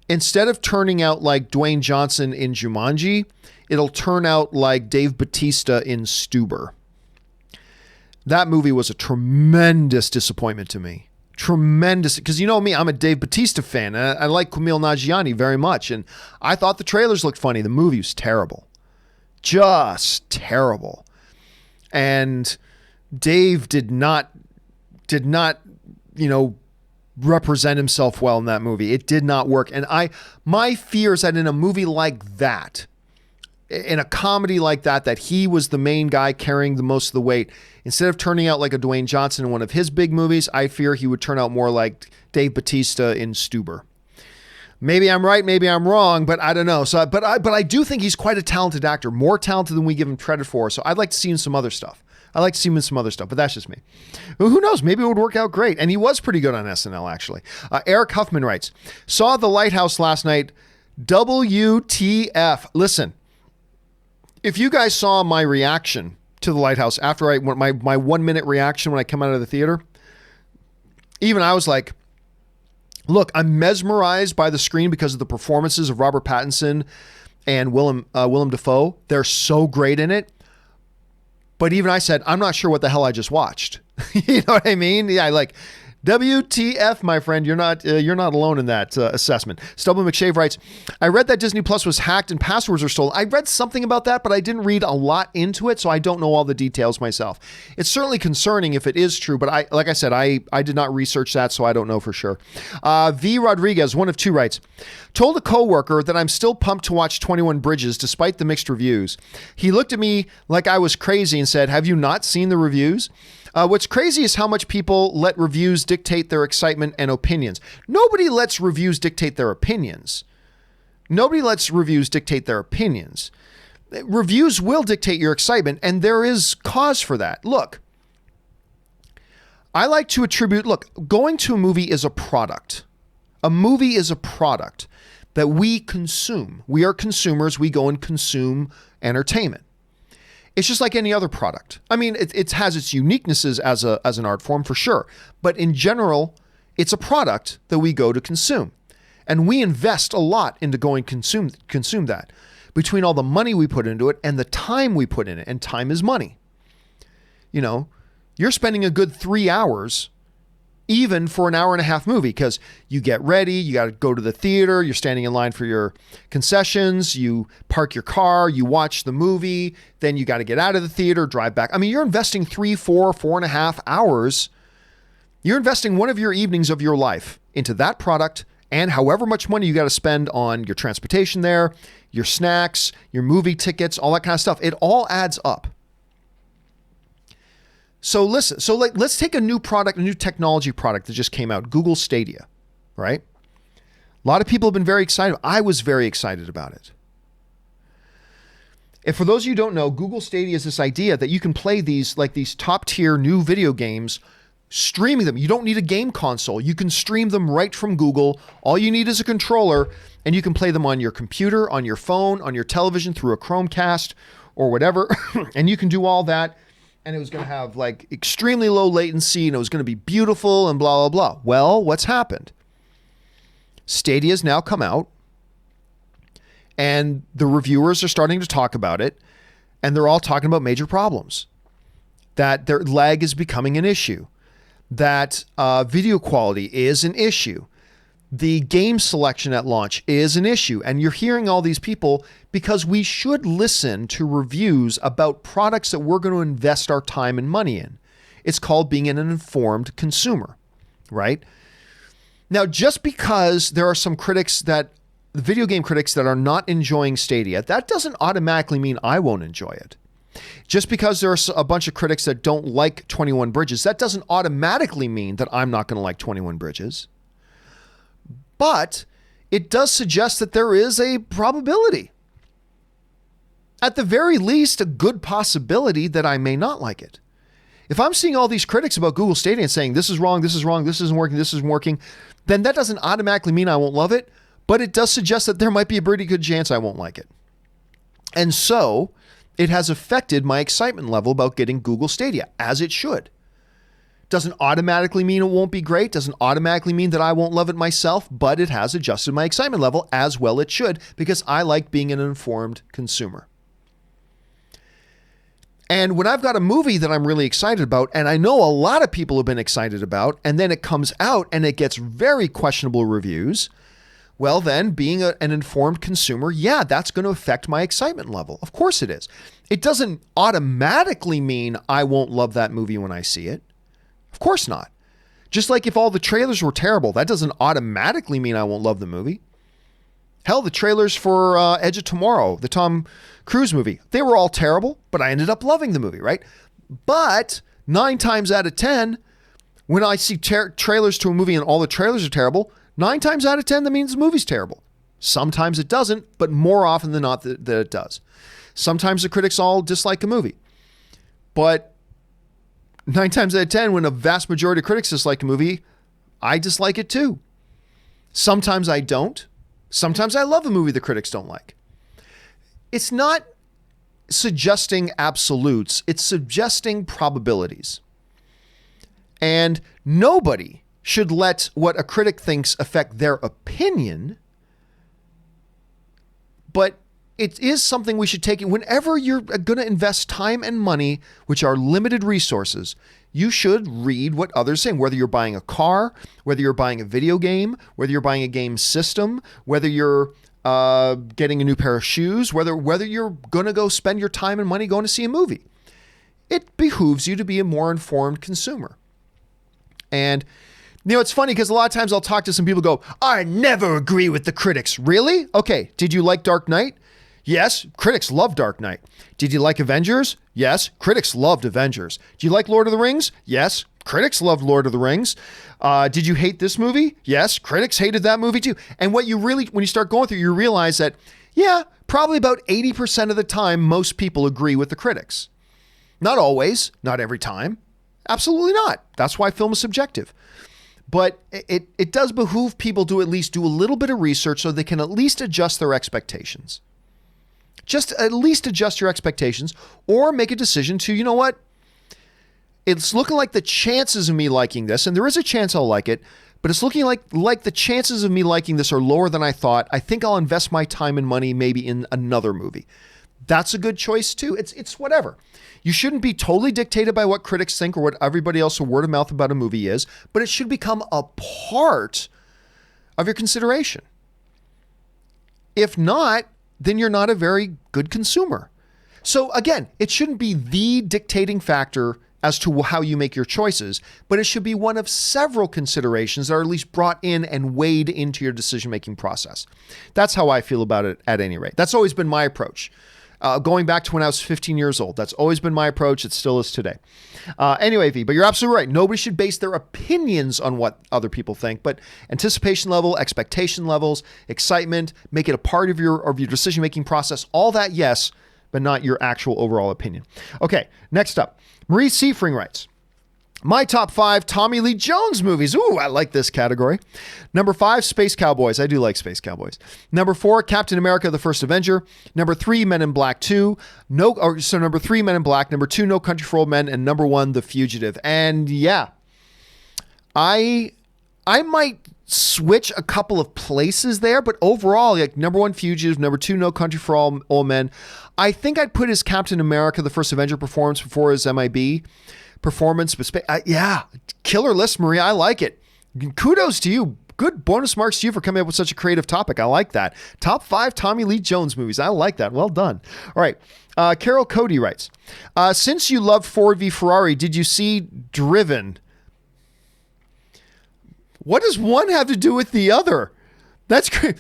instead of turning out like Dwayne Johnson in Jumanji, it'll turn out like Dave Bautista in Stuber. That movie was a tremendous disappointment to me. Tremendous. Because you know me, I'm a Dave Bautista fan. And I like Kumail Nanjiani very much. And I thought the trailers looked funny. The movie was terrible. Just terrible. And Dave did not, represent himself well in that movie. It did not work. And my fear is that in a movie like that, in a comedy like that he was the main guy carrying the most of the weight, instead of turning out like a Dwayne Johnson in one of his big movies, I fear he would turn out more like Dave Bautista in Stuber. Maybe I'm right, maybe I'm wrong, but I don't know. So, but I do think he's quite a talented actor, more talented than we give him credit for. So I'd like to see him in some other stuff. But that's just me. Who knows? Maybe it would work out great. And he was pretty good on SNL, actually. Eric Huffman writes, saw The Lighthouse last night. WTF. Listen, if you guys saw my reaction to The Lighthouse after my 1 minute reaction when I come out of the theater, even I was like, look, I'm mesmerized by the screen because of the performances of Robert Pattinson and Willem Dafoe. They're so great in it. But even I said, I'm not sure what the hell I just watched. You know what I mean? Yeah, like, WTF, my friend, you're not alone in that assessment. Stubble McShave writes, I read that Disney Plus was hacked and passwords were stolen. I read something about that, but I didn't read a lot into it, so I don't know all the details myself. It's certainly concerning if it is true, but like I said, I did not research that, so I don't know for sure. V. Rodriguez, one of two, writes, told a coworker that I'm still pumped to watch 21 Bridges despite the mixed reviews. He looked at me like I was crazy and said, have you not seen the reviews? What's crazy is how much people let reviews dictate their excitement and opinions. Nobody lets reviews dictate their opinions. Reviews will dictate your excitement, and there is cause for that. Look, I like to attribute, going to a movie is a product. A movie is a product that we consume. We are consumers. We go and consume entertainment. It's just like any other product. I mean, it has its uniquenesses as an art form for sure. But in general, it's a product that we go to consume. And we invest a lot into going consume that. Between all the money we put into it and the time we put in it. And time is money. You know, you're spending a good 3 hours even for an hour and a half movie, because you get ready, you got to go to the theater, you're standing in line for your concessions, you park your car, you watch the movie, then you got to get out of the theater, drive back. I mean, you're investing 3, 4, 4.5 hours. You're investing one of your evenings of your life into that product, and however much money you got to spend on your transportation there, your snacks, your movie tickets, all that kind of stuff. It all adds up. So listen, let's take a new product, a new technology product that just came out, Google Stadia, right? A lot of people have been very excited. I was very excited about it. And for those of you who don't know, Google Stadia is this idea that you can play these top tier new video games, streaming them. You don't need a game console. You can stream them right from Google. All you need is a controller, and you can play them on your computer, on your phone, on your television, through a Chromecast or whatever. And you can do all that. And it was going to have like extremely low latency, and it was going to be beautiful and blah, blah, blah. Well, what's happened? Stadia's now come out, and the reviewers are starting to talk about it, and they're all talking about major problems. That their lag is becoming an issue. That video quality is an issue. The game selection at launch is an issue. And you're hearing all these people because we should listen to reviews about products that we're going to invest our time and money in. It's called being an informed consumer, right? Now, just because there are some critics video game critics that are not enjoying Stadia, that doesn't automatically mean I won't enjoy it. Just because there are a bunch of critics that don't like 21 Bridges, that doesn't automatically mean that I'm not going to like 21 Bridges. But it does suggest that there is a probability, at the very least, a good possibility that I may not like it. If I'm seeing all these critics about Google Stadia and saying this is wrong, this isn't working, then that doesn't automatically mean I won't love it, but it does suggest that there might be a pretty good chance I won't like it. And so it has affected my excitement level about getting Google Stadia, as it should. Doesn't automatically mean it won't be great, doesn't automatically mean that I won't love it myself, but it has adjusted my excitement level, as well it should, because I like being an informed consumer. And when I've got a movie that I'm really excited about, and I know a lot of people have been excited about, and then it comes out and it gets very questionable reviews, well then, being an informed consumer, yeah, that's going to affect my excitement level. Of course it is. It doesn't automatically mean I won't love that movie when I see it. Of course not. Just like if all the trailers were terrible, that doesn't automatically mean I won't love the movie. Hell, the trailers for Edge of Tomorrow, the Tom Cruise movie, they were all terrible, but I ended up loving the movie, right? But 9 times out of 10, when I see trailers to a movie and all the trailers are terrible, 9 times out of 10, that means the movie's terrible. Sometimes it doesn't, but more often than not that it does. Sometimes the critics all dislike a movie, but 9 times out of 10, when a vast majority of critics dislike a movie, I dislike it too. Sometimes I don't. Sometimes I love a movie the critics don't like. It's not suggesting absolutes. It's suggesting probabilities. And nobody should let what a critic thinks affect their opinion, but it is something we should take. Whenever you're going to invest time and money, which are limited resources, you should read what others are saying, whether you're buying a car, whether you're buying a video game, whether you're buying a game system, whether you're getting a new pair of shoes, whether you're going to go spend your time and money going to see a movie. It behooves you to be a more informed consumer. And it's funny because a lot of times I'll talk to some people who go, I never agree with the critics. Really? Okay. Did you like Dark Knight? Yes, critics love Dark Knight. Did you like Avengers? Yes, critics loved Avengers. Do you like Lord of the Rings? Yes, critics loved Lord of the Rings. Did you hate this movie? Yes, critics hated that movie too. And when you start going through, you realize that, yeah, probably about 80% of the time, most people agree with the critics. Not always, not every time. Absolutely not. That's why film is subjective. But it does behoove people to at least do a little bit of research so they can at least adjust their expectations. Just at least adjust your expectations or make a decision to, you know what? It's looking like the chances of me liking this, and there is a chance I'll like it, but it's looking like the chances of me liking this are lower than I thought. I think I'll invest my time and money maybe in another movie. That's a good choice too. It's whatever. You shouldn't be totally dictated by what critics think or what everybody else or word of mouth about a movie is, but it should become a part of your consideration. If not, then you're not a very good consumer. So again, it shouldn't be the dictating factor as to how you make your choices, but it should be one of several considerations that are at least brought in and weighed into your decision-making process. That's how I feel about it at any rate. That's always been my approach. Going back to when I was 15 years old. That's always been my approach. It still is today. Anyway, V, but you're absolutely right. Nobody should base their opinions on what other people think, but anticipation level, expectation levels, excitement, make it a part of your decision-making process. All that, yes, but not your actual overall opinion. Okay, next up. Marie Seifring writes, my top 5 Tommy Lee Jones movies. Ooh, I like this category. Number 5, Space Cowboys. I do like Space Cowboys. Number 4, Captain America, The First Avenger. Number 3, Men in Black 2. Number 3, Men in Black. Number 2, No Country for Old Men. And number 1, The Fugitive. And yeah, I might switch a couple of places there, but overall, like number 1, Fugitive. Number 2, No Country for Old Men. I think I'd put his Captain America, The First Avenger performance before his MIB performance, but yeah, killer list, Maria. I like it. Kudos to you. Good bonus marks to you for coming up with such a creative topic. I like that. Top 5 Tommy Lee Jones movies. I like that. Well done. All right. Carol Cody writes, since you loved Ford v Ferrari, did you see Driven? What does one have to do with the other? That's great.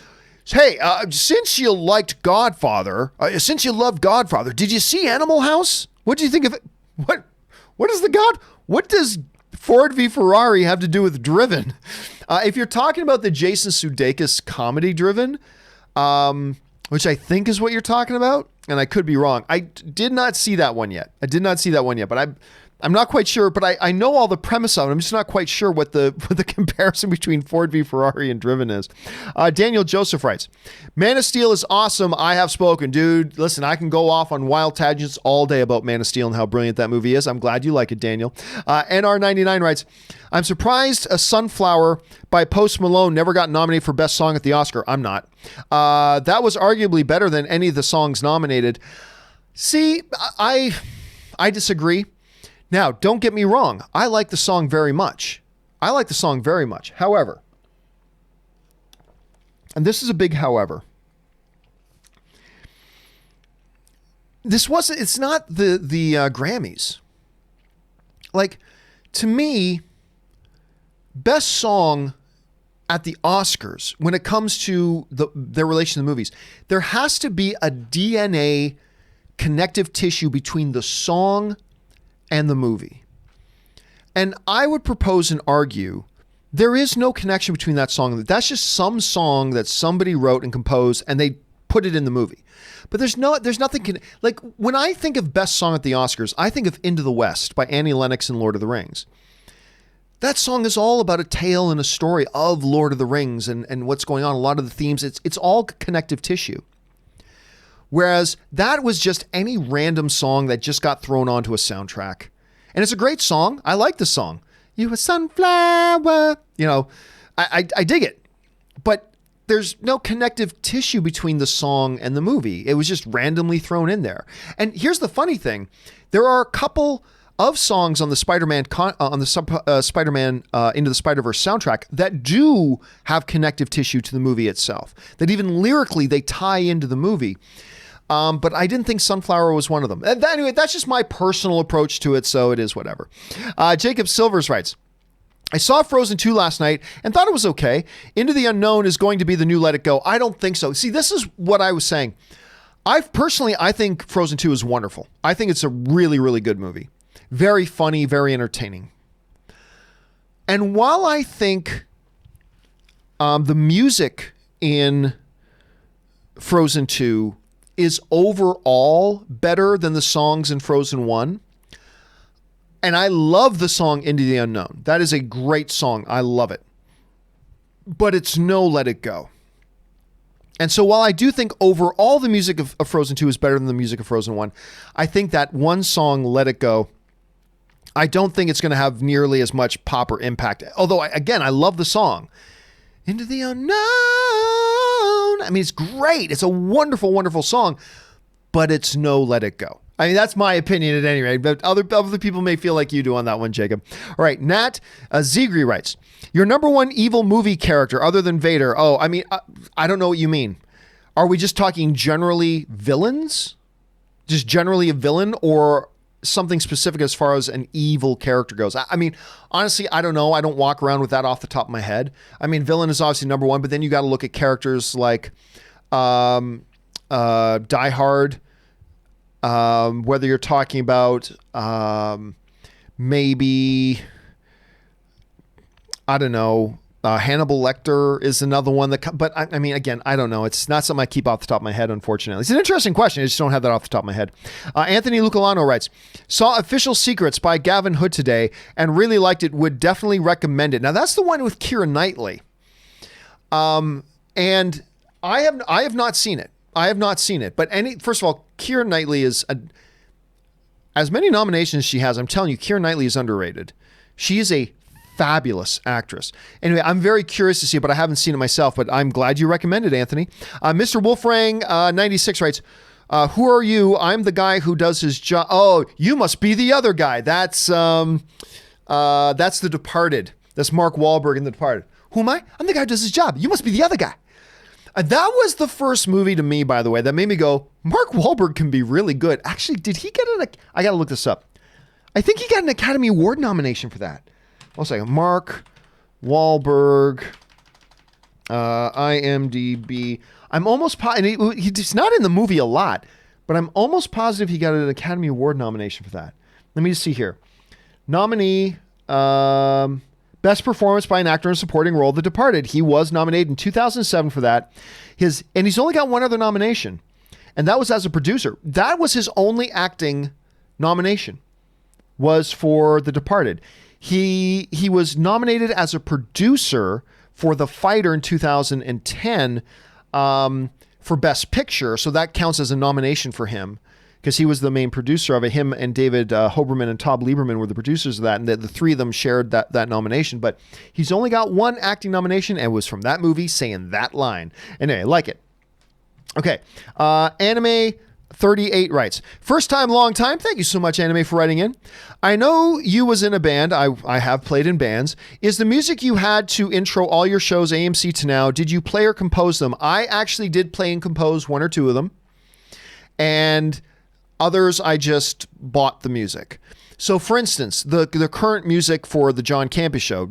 Hey, since you liked Godfather, since you loved Godfather, did you see Animal House? What do you think of it? What does Ford v Ferrari have to do with Driven? If you're talking about the Jason Sudeikis comedy Driven, which I think is what you're talking about, and I could be wrong. I did not see that one yet. But I'm not quite sure, but I know all the premise of it. I'm just not quite sure what the comparison between Ford v Ferrari and Driven is. Daniel Joseph writes, Man of Steel is awesome. I have spoken. Dude, listen, I can go off on wild tangents all day about Man of Steel and how brilliant that movie is. I'm glad you like it, Daniel. NR99 writes, I'm surprised a Sunflower by Post Malone never got nominated for Best Song at the Oscar. I'm not. That was arguably better than any of the songs nominated. See, I disagree. Now, don't get me wrong. I like the song very much. However, and this is a big however, it's not the Grammys. Like, to me, best song at the Oscars, when it comes to their relation to the movies, there has to be a DNA connective tissue between the song and the movie. And I would propose and argue there is no connection between that song. That's just some song that somebody wrote and composed and they put it in the movie. But there's nothing, like when I think of best song at the Oscars, I think of Into the West by Annie Lennox and Lord of the Rings. That song is all about a tale and a story of Lord of the Rings and what's going on. A lot of the themes, it's all connective tissue. Whereas that was just any random song that just got thrown onto a soundtrack. And it's a great song. I like the song. You a sunflower. You know, I dig it. But there's no connective tissue between the song and the movie. It was just randomly thrown in there. And here's the funny thing. There are a couple of songs on the Spider-Man Spider-Man Into the Spider-Verse soundtrack that do have connective tissue to the movie itself. That even lyrically they tie into the movie. But I didn't think Sunflower was one of them. Anyway, that's just my personal approach to it, so it is whatever. Jacob Silvers writes, I saw Frozen 2 last night and thought it was okay. Into the Unknown is going to be the new Let It Go. I don't think so. See, this is what I was saying. I think Frozen 2 is wonderful. I think it's a really, really good movie. Very funny, very entertaining. And while I think the music in Frozen 2 is overall better than the songs in Frozen 1. And I love the song Into the Unknown. That is a great song. I love it. But it's no Let It Go. And so while I do think overall the music of Frozen 2 is better than the music of Frozen 1, I think that one song, Let It Go, I don't think it's going to have nearly as much pop or impact. Although, I love the song. Into the Unknown. I mean, it's great. It's a wonderful, wonderful song. but it's no Let It Go. I mean, that's my opinion at any rate, but other people may feel like you do on that one, Jacob. All right, Nat Zegri writes, your number one evil movie character other than Vader. Oh, I mean, I don't know what you mean. Are we just talking generally villains? Just generally a villain, or something specific as far as an evil character goes? I mean, honestly, I don't know. I don't walk around with that off the top of my head. I mean, villain is obviously number one, but then you got to look at characters like Die Hard, whether you're talking about maybe, I don't know, Hannibal Lecter is another one but I mean, again, I don't know. It's not something I keep off the top of my head, unfortunately. It's an interesting question. I just don't have that off the top of my head. Anthony Lucolano writes, saw Official Secrets by Gavin Hood today and really liked it. Would definitely recommend it. Now that's the one with Keira Knightley. And I have not seen it. I have not seen it, but first of all, Keira Knightley is as many nominations as she has. I'm telling you, Keira Knightley is underrated. She is a fabulous actress. Anyway, I'm very curious to see it, but I haven't seen it myself, but I'm glad you recommended, Anthony. Mr. Wolfrang 96 writes, who are you? I'm the guy who does his job. Oh, you must be the other guy. That's The Departed. That's Mark Wahlberg in The Departed. Who am I? I'm the guy who does his job. You must be the other guy. That was the first movie to me, by the way, that made me go, Mark Wahlberg can be really good. Actually, did he get I got to look this up. I think he got an Academy Award nomination for that. One second. Mark Wahlberg, IMDb. I'm almost positive, he's not in the movie a lot, but I'm almost positive he got an Academy Award nomination for that. Let me just see here. Nominee, Best Performance by an Actor in a Supporting Role, The Departed. He was nominated in 2007 for that. And he's only got one other nomination, and that was as a producer. That was his only acting nomination, was for The Departed. He was nominated as a producer for The Fighter in 2010 for Best Picture, so that counts as a nomination for him because he was the main producer of it. Him and David Hoberman and Todd Lieberman were the producers of that, and the three of them shared that nomination. But he's only got one acting nomination, and it was from that movie saying that line. Anyway, I like it. Okay, Anime 38 writes, first time, long time. Thank you so much, Anime, for writing in. I know you was in a band. I have played in bands. Is the music you had to intro all your shows AMC to now, did you play or compose them? I actually did play and compose one or two of them. And others, I just bought the music. So for instance, the current music for the John Campea Show,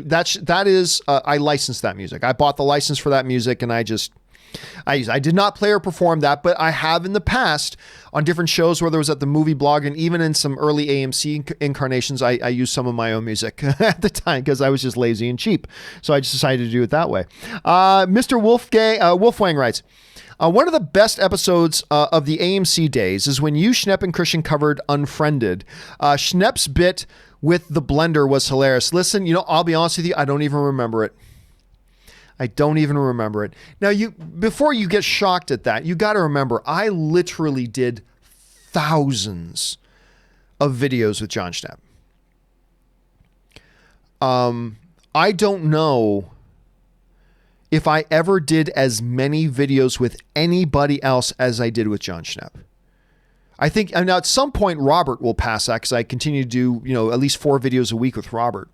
that is, I licensed that music. I bought the license for that music, and I did not play or perform that, but I have in the past on different shows, whether it was at the movie blog and even in some early AMC incarnations, I used some of my own music at the time because I was just lazy and cheap. So I just decided to do it that way. Mr. Wolfwang writes, one of the best episodes of the AMC days is when you, Schnepp, and Christian covered Unfriended. Schnepp's bit with the blender was hilarious. Listen, I'll be honest with you, I don't even remember it. I don't even remember it. Now, before you get shocked at that, you got to remember, I literally did thousands of videos with John Schnepp. I don't know if I ever did as many videos with anybody else as I did with John Schnepp. I think, and now at some point, Robert will pass that because I continue to do, at least 4 videos a week with Robert.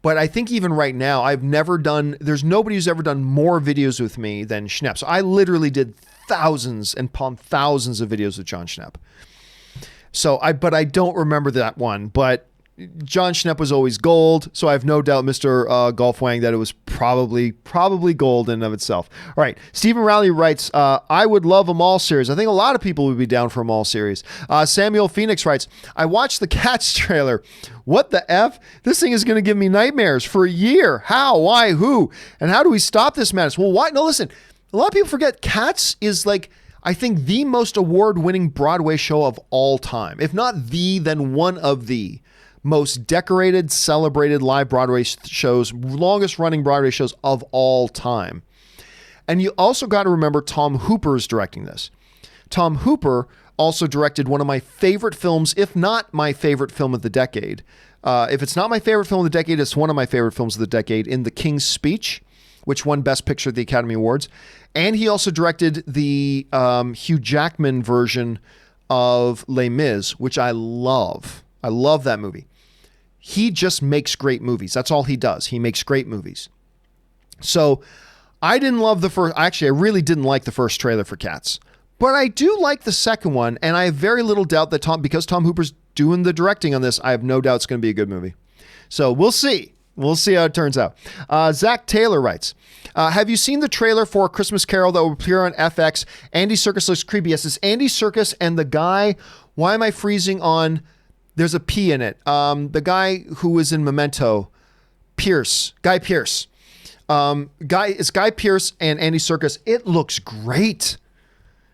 But I think even right now, there's nobody who's ever done more videos with me than Schnepp. So I literally did thousands and upon thousands of videos with John Schnepp. But I don't remember that one. But John Schnepp was always gold. So I have no doubt, Mr. Golfwang, that it was probably gold in and of itself. All right. Stephen Rowley writes, I would love a Mall series. I think a lot of people would be down for a Mall series. Samuel Phoenix writes, I watched the Cats trailer. What the F? This thing is going to give me nightmares for a year. How? Why? Who? And how do we stop this madness? Well, why? No, listen. A lot of people forget Cats is I think the most award-winning Broadway show of all time. If not the, then one of the most decorated, celebrated live Broadway shows, longest running Broadway shows of all time. And you also got to remember Tom Hooper is directing this. Tom Hooper also directed one of my favorite films, if not my favorite film of the decade. If it's not my favorite film of the decade, it's one of my favorite films of the decade, in The King's Speech, which won Best Picture at the Academy Awards. And he also directed the Hugh Jackman version of Les Mis, which I love. I love that movie. He just makes great movies. That's all he does. He makes great movies. So I didn't love the first. Actually, I really didn't like the first trailer for Cats. But I do like the second one. And I have very little doubt that because Tom Hooper's doing the directing on this, I have no doubt it's going to be a good movie. So we'll see. We'll see how it turns out. Zach Taylor writes, have you seen the trailer for A Christmas Carol that will appear on FX? Andy Serkis looks creepy. Yes, it's Andy Serkis and the guy, why am I freezing on, there's a P in it. The guy who was in Memento, Guy Pearce. It's Guy Pearce and Andy Serkis. It looks great.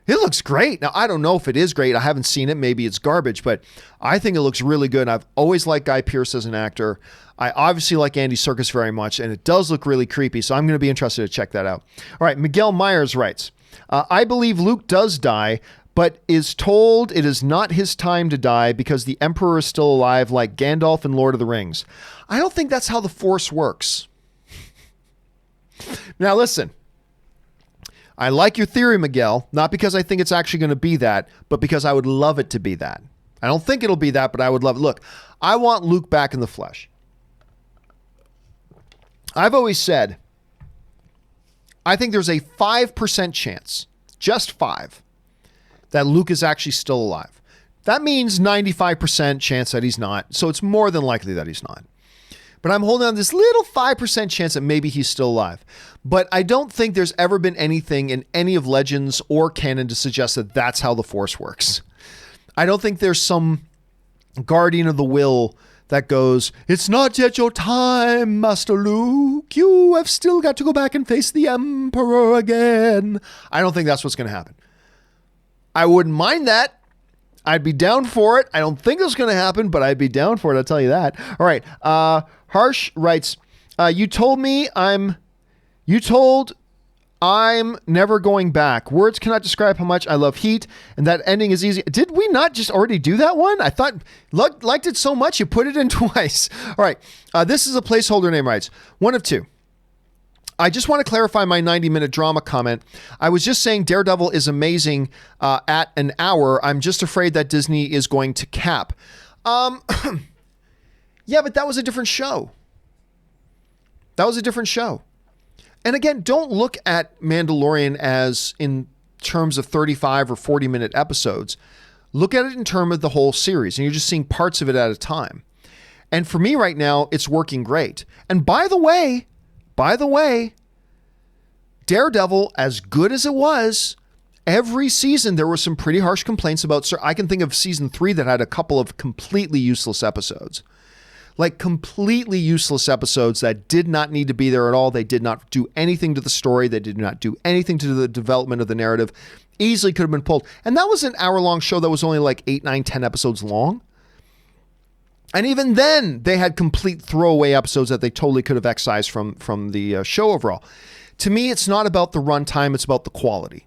It looks great. Now, I don't know if it is great. I haven't seen it. Maybe it's garbage, but I think it looks really good. I've always liked Guy Pearce as an actor. I obviously like Andy Serkis very much, and it does look really creepy, so I'm going to be interested to check that out. All right, Miguel Myers writes, I believe Luke does die, but is told it is not his time to die because the Emperor is still alive like Gandalf in Lord of the Rings. I don't think that's how the Force works. Now, listen. I like your theory, Miguel, not because I think it's actually going to be that, but because I would love it to be that. I don't think it'll be that, but I would love it. Look, I want Luke back in the flesh. I've always said, I think there's a 5% chance, just 5, that Luke is actually still alive. That means 95% chance that he's not, so it's more than likely that he's not. But I'm holding on this little 5% chance that maybe he's still alive. But I don't think there's ever been anything in any of Legends or canon to suggest that that's how the Force works. I don't think there's some guardian of the will that goes, it's not yet your time, Master Luke. You have still got to go back and face the Emperor again. I don't think that's what's going to happen. I wouldn't mind that. I'd be down for it. I don't think it's going to happen, but I'd be down for it. I'll tell you that. All right. Harsh writes, you told I'm never going back. Words cannot describe how much I love Heat, and that ending is easy. Did we not just already do that one? I thought, liked it so much, you put it in twice. All right. This is a placeholder name writes, one of two. I just want to clarify my 90-minute drama comment. I was just saying Daredevil is amazing at an hour. I'm just afraid that Disney is going to cap. Yeah, but that was a different show. That was a different show. And again, don't look at Mandalorian as in terms of 35 or 40-minute episodes. Look at it in terms of the whole series, and you're just seeing parts of it at a time. And for me right now, it's working great. And by the way, Daredevil, as good as it was, every season there were some pretty harsh complaints about. I can think of season 3 that had a couple of completely useless episodes. Like completely useless episodes that did not need to be there at all. They did not do anything to the story. They did not do anything to the development of the narrative. Easily could have been pulled. And that was an hour-long show that was only like 8, 9, 10 episodes long. And even then, they had complete throwaway episodes that they totally could have excised from the show overall. To me, it's not about the runtime, it's about the quality.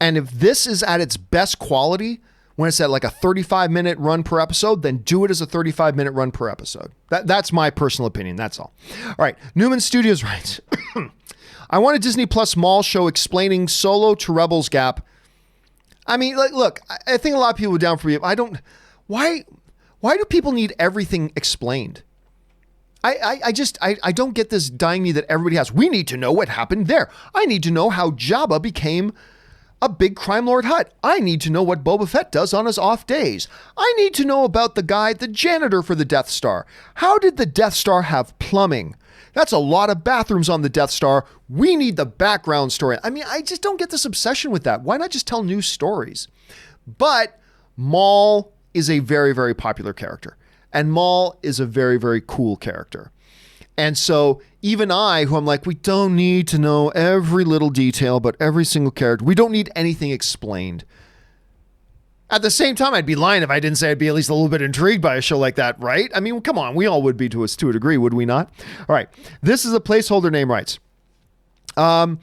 And if this is at its best quality, when it's at like a 35-minute run per episode, then do it as a 35-minute run per episode. That's my personal opinion, that's all. All right, Newman Studios writes, I want a Disney Plus mall show explaining Solo to Rebels gap. I mean, like, look, I think a lot of people are down for you. Why do people need everything explained? I don't get this dying need that everybody has. We need to know what happened there. I need to know how Jabba became a big crime lord Hutt. I need to know what Boba Fett does on his off days. I need to know about the janitor for the Death Star. How did the Death Star have plumbing? That's a lot of bathrooms on the Death Star. We need the background story. I mean, I just don't get this obsession with that. Why not just tell new stories? But Maul is a very, very popular character. And Maul is a very, very cool character. And so even I, who I'm like, we don't need to know every little detail about every single character. We don't need anything explained. At the same time, I'd be lying if I didn't say I'd be at least a little bit intrigued by a show like that, right? I mean, come on, we all would be to a degree, would we not? All right, this is a placeholder name writes. The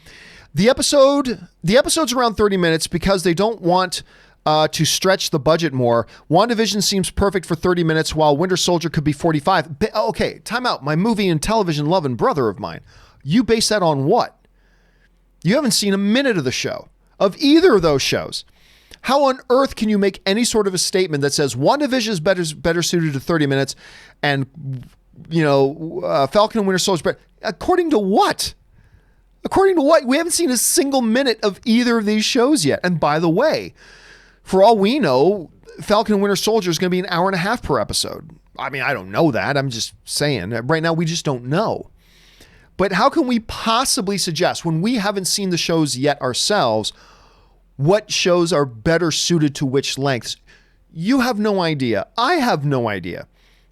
episode's around 30 minutes because they don't want to stretch the budget more. WandaVision seems perfect for 30 minutes while Winter Soldier could be 45. Okay, time out. My movie and television loving brother of mine. You base that on what? You haven't seen a minute of the show, of either of those shows. How on earth can you make any sort of a statement that says WandaVision is better suited to 30 minutes and, Falcon and Winter Soldier, but according to what? According to what? We haven't seen a single minute of either of these shows yet. And by the way, for all we know, Falcon and Winter Soldier is going to be an hour and a half per episode. I mean, I don't know that. I'm just saying. Right now, we just don't know. But how can we possibly suggest, when we haven't seen the shows yet ourselves, what shows are better suited to which lengths? You have no idea. I have no idea.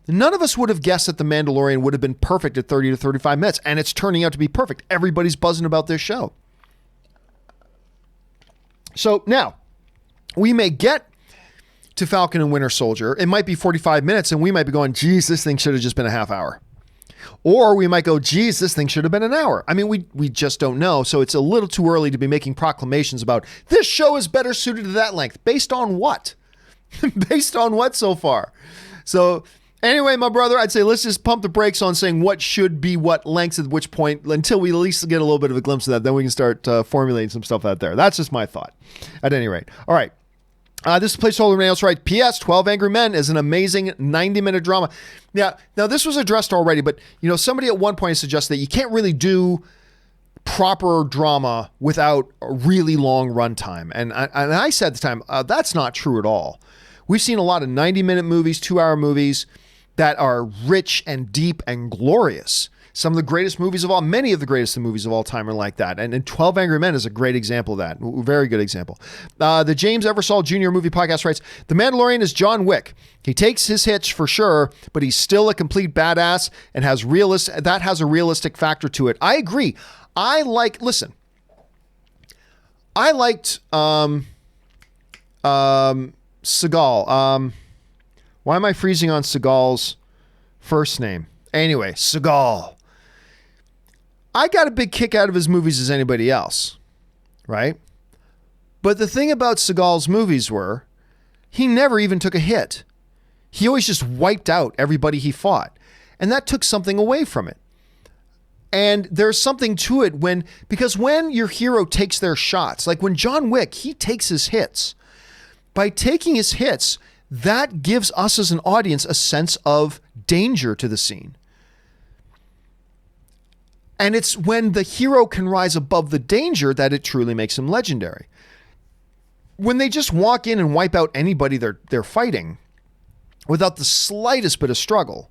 None of us would have guessed that The Mandalorian would have been perfect at 30 to 35 minutes, and it's turning out to be perfect. Everybody's buzzing about this show. So now, we may get to Falcon and Winter Soldier. It might be 45 minutes, and we might be going, geez, this thing should have just been a half hour. Or we might go, geez, this thing should have been an hour. I mean, we just don't know. So it's a little too early to be making proclamations about this show is better suited to that length. Based on what? Based on what so far? So anyway, my brother, I'd say let's just pump the brakes on saying what should be what lengths at which point until we at least get a little bit of a glimpse of that. Then we can start formulating some stuff out there. That's just my thought at any rate. All right. This is placeholder nails right. P.S. 12 Angry Men is an amazing 90-minute drama. Yeah. Now this was addressed already, but somebody at one point suggested that you can't really do proper drama without a really long runtime. And I said at the time, that's not true at all. We've seen a lot of 90-minute movies, 2-hour movies that are rich and deep and glorious. Some of the greatest movies of all, many of the greatest movies of all time are like that. And 12 Angry Men is a great example of that. Very good example. The James Eversole Jr. Movie Podcast writes, The Mandalorian is John Wick. He takes his hits for sure, but he's still a complete badass and has a realistic factor to it. I agree. I liked Seagal. Why am I freezing on Seagal's first name? Anyway, Seagal. I got a big kick out of his movies as anybody else, right? But the thing about Seagal's movies were he never even took a hit. He always just wiped out everybody he fought. And that took something away from it. And there's something to it because when your hero takes their shots, like when John Wick, he takes his hits. By taking his hits, that gives us as an audience a sense of danger to the scene. And it's when the hero can rise above the danger that it truly makes him legendary. When they just walk in and wipe out anybody they're fighting without the slightest bit of struggle,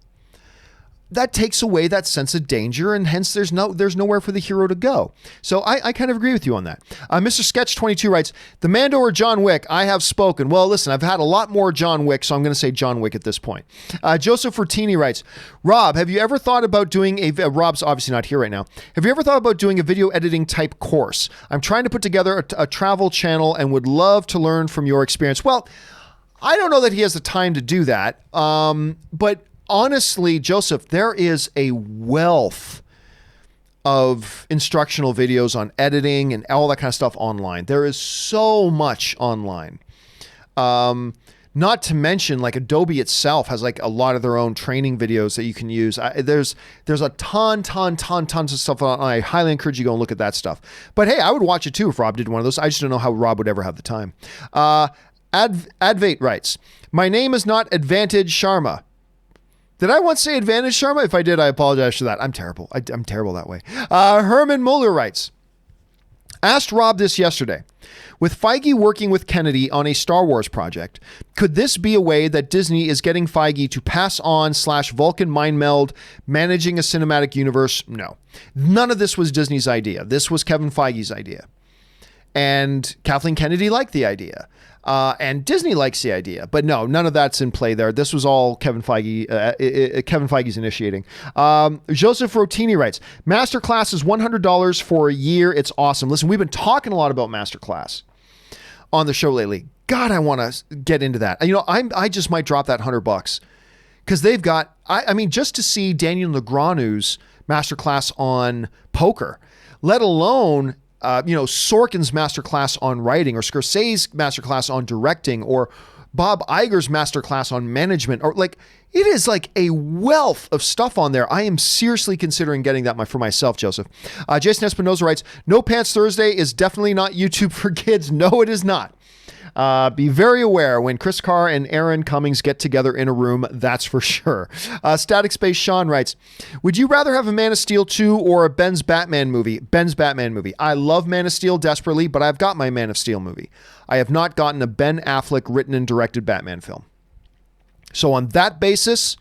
that takes away that sense of danger, and hence there's nowhere for the hero to go. So I kind of agree with you on that. Mr. Sketch 22 writes, The Mando or John Wick? I have spoken. Well, listen, I've had a lot more John Wick, so I'm going to say John Wick at this point. Joseph Fortini writes, Rob, have you ever thought about doing Rob's obviously not here right now. Have you ever thought about doing a video editing type course? I'm trying to put together a travel channel and would love to learn from your experience. Well, I don't know that he has the time to do that, but honestly, Joseph, there is a wealth of instructional videos on editing and all that kind of stuff online. There is so much online. Not to mention, like Adobe itself has like a lot of their own training videos that you can use. There's a tons of stuff on. I highly encourage you to go and look at that stuff. But hey, I would watch it too if Rob did one of those. I just don't know how Rob would ever have the time. Advate writes, My name is not Advantage Sharma. Did I once say Advantage Sharma? If I did, I apologize for that. I'm terrible. I'm terrible that way. Herman Mueller writes, asked Rob this yesterday. With Feige working with Kennedy on a Star Wars project, could this be a way that Disney is getting Feige to pass on / Vulcan mind meld managing a cinematic universe? No. None of this was Disney's idea. This was Kevin Feige's idea. And Kathleen Kennedy liked the idea. And Disney likes the idea, but no, none of that's in play there. This was all Kevin Feige. Kevin Feige's initiating. Joseph Rotini writes, Masterclass is $100 for a year. It's awesome. Listen, we've been talking a lot about Masterclass on the show lately. God, I want to get into that. I just might drop that $100 because they've got, I mean, just to see Daniel Negreanu's Masterclass on poker, let alone Sorkin's masterclass on writing, or Scorsese's masterclass on directing, or Bob Iger's masterclass on management, or like, it is like a wealth of stuff on there. I am seriously considering getting that for myself, Joseph. Jason Espinoza writes, No Pants Thursday is definitely not YouTube for kids. No, it is not. Be very aware when Chris Carr and Aaron Cummings get together in a room, that's for sure. Static Space Sean writes, would you rather have a Man of Steel 2 or a Ben's Batman movie? Ben's Batman movie. I love Man of Steel desperately, but I've got my Man of Steel movie. I have not gotten a Ben Affleck written and directed Batman film. So on that basis,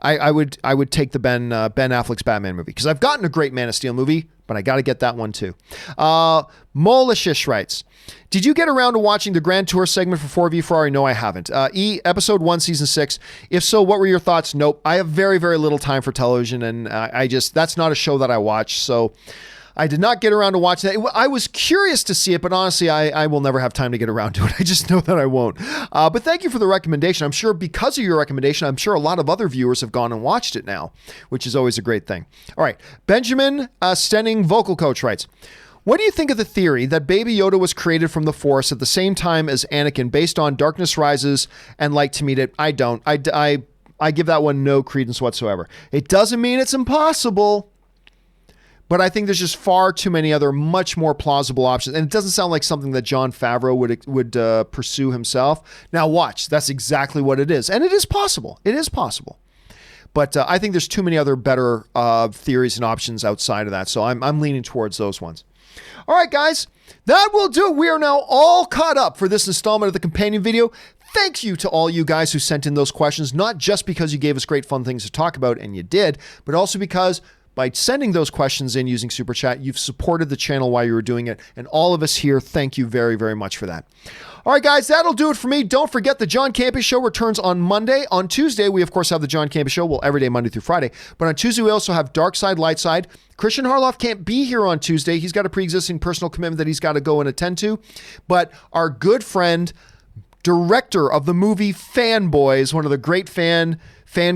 I would take the Ben Affleck's Batman movie, because I've gotten a great Man of Steel movie, but I got to get that one too. Molishish writes, did you get around to watching the Grand Tour segment for 4v Ferrari? No, I haven't. Episode 1, Season 6. If so, what were your thoughts? Nope. I have very, very little time for television, and that's not a show that I watch, so I did not get around to watch that. I was curious to see it, but honestly, I will never have time to get around to it. I just know that I won't. But thank you for the recommendation. I'm sure because of your recommendation, I'm sure a lot of other viewers have gone and watched it now, which is always a great thing. All right. Benjamin Stenning, vocal coach, writes, what do you think of the theory that Baby Yoda was created from the Force at the same time as Anakin based on Darkness Rises and Light to Meet It? I don't. I give that one no credence whatsoever. It doesn't mean it's impossible, but I think there's just far too many other much more plausible options. And it doesn't sound like something that Jon Favreau would pursue himself. Now watch, that's exactly what it is. And it is possible. It is possible. But I think there's too many other better theories and options outside of that. So I'm leaning towards those ones. All right, guys, that will do it. We are now all caught up for this installment of the companion video. Thank you to all you guys who sent in those questions, not just because you gave us great fun things to talk about, and you did, but also because by sending those questions in using Super Chat, you've supported the channel while you were doing it. And all of us here, thank you very, very much for that. All right, guys, that'll do it for me. Don't forget the John Campea Show returns on Monday. On Tuesday, we, of course, have the John Campea Show. Well, every day, Monday through Friday. But on Tuesday, we also have Dark Side, Light Side. Christian Harloff can't be here on Tuesday. He's got a pre-existing personal commitment that he's got to go and attend to. But our good friend, director of the movie Fanboys, one of the great fan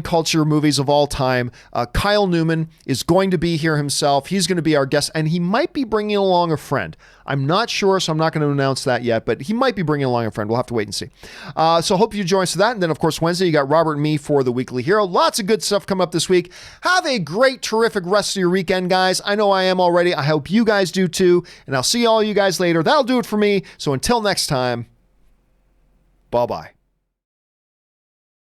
culture movies of all time, Kyle Newman, is going to be here himself. He's going to be our guest, and he might be bringing along a friend. I'm not sure, so I'm not going to announce that yet, but he might be bringing along a friend. We'll have to wait and see. So hope you join us for that. And then, of course, Wednesday, you got Robert and me for the Weekly Hero. Lots of good stuff coming up this week. Have a great, terrific rest of your weekend, guys. I know I am already. I hope you guys do too, and I'll see all you guys later. That'll do it for me. So until next time, bye-bye.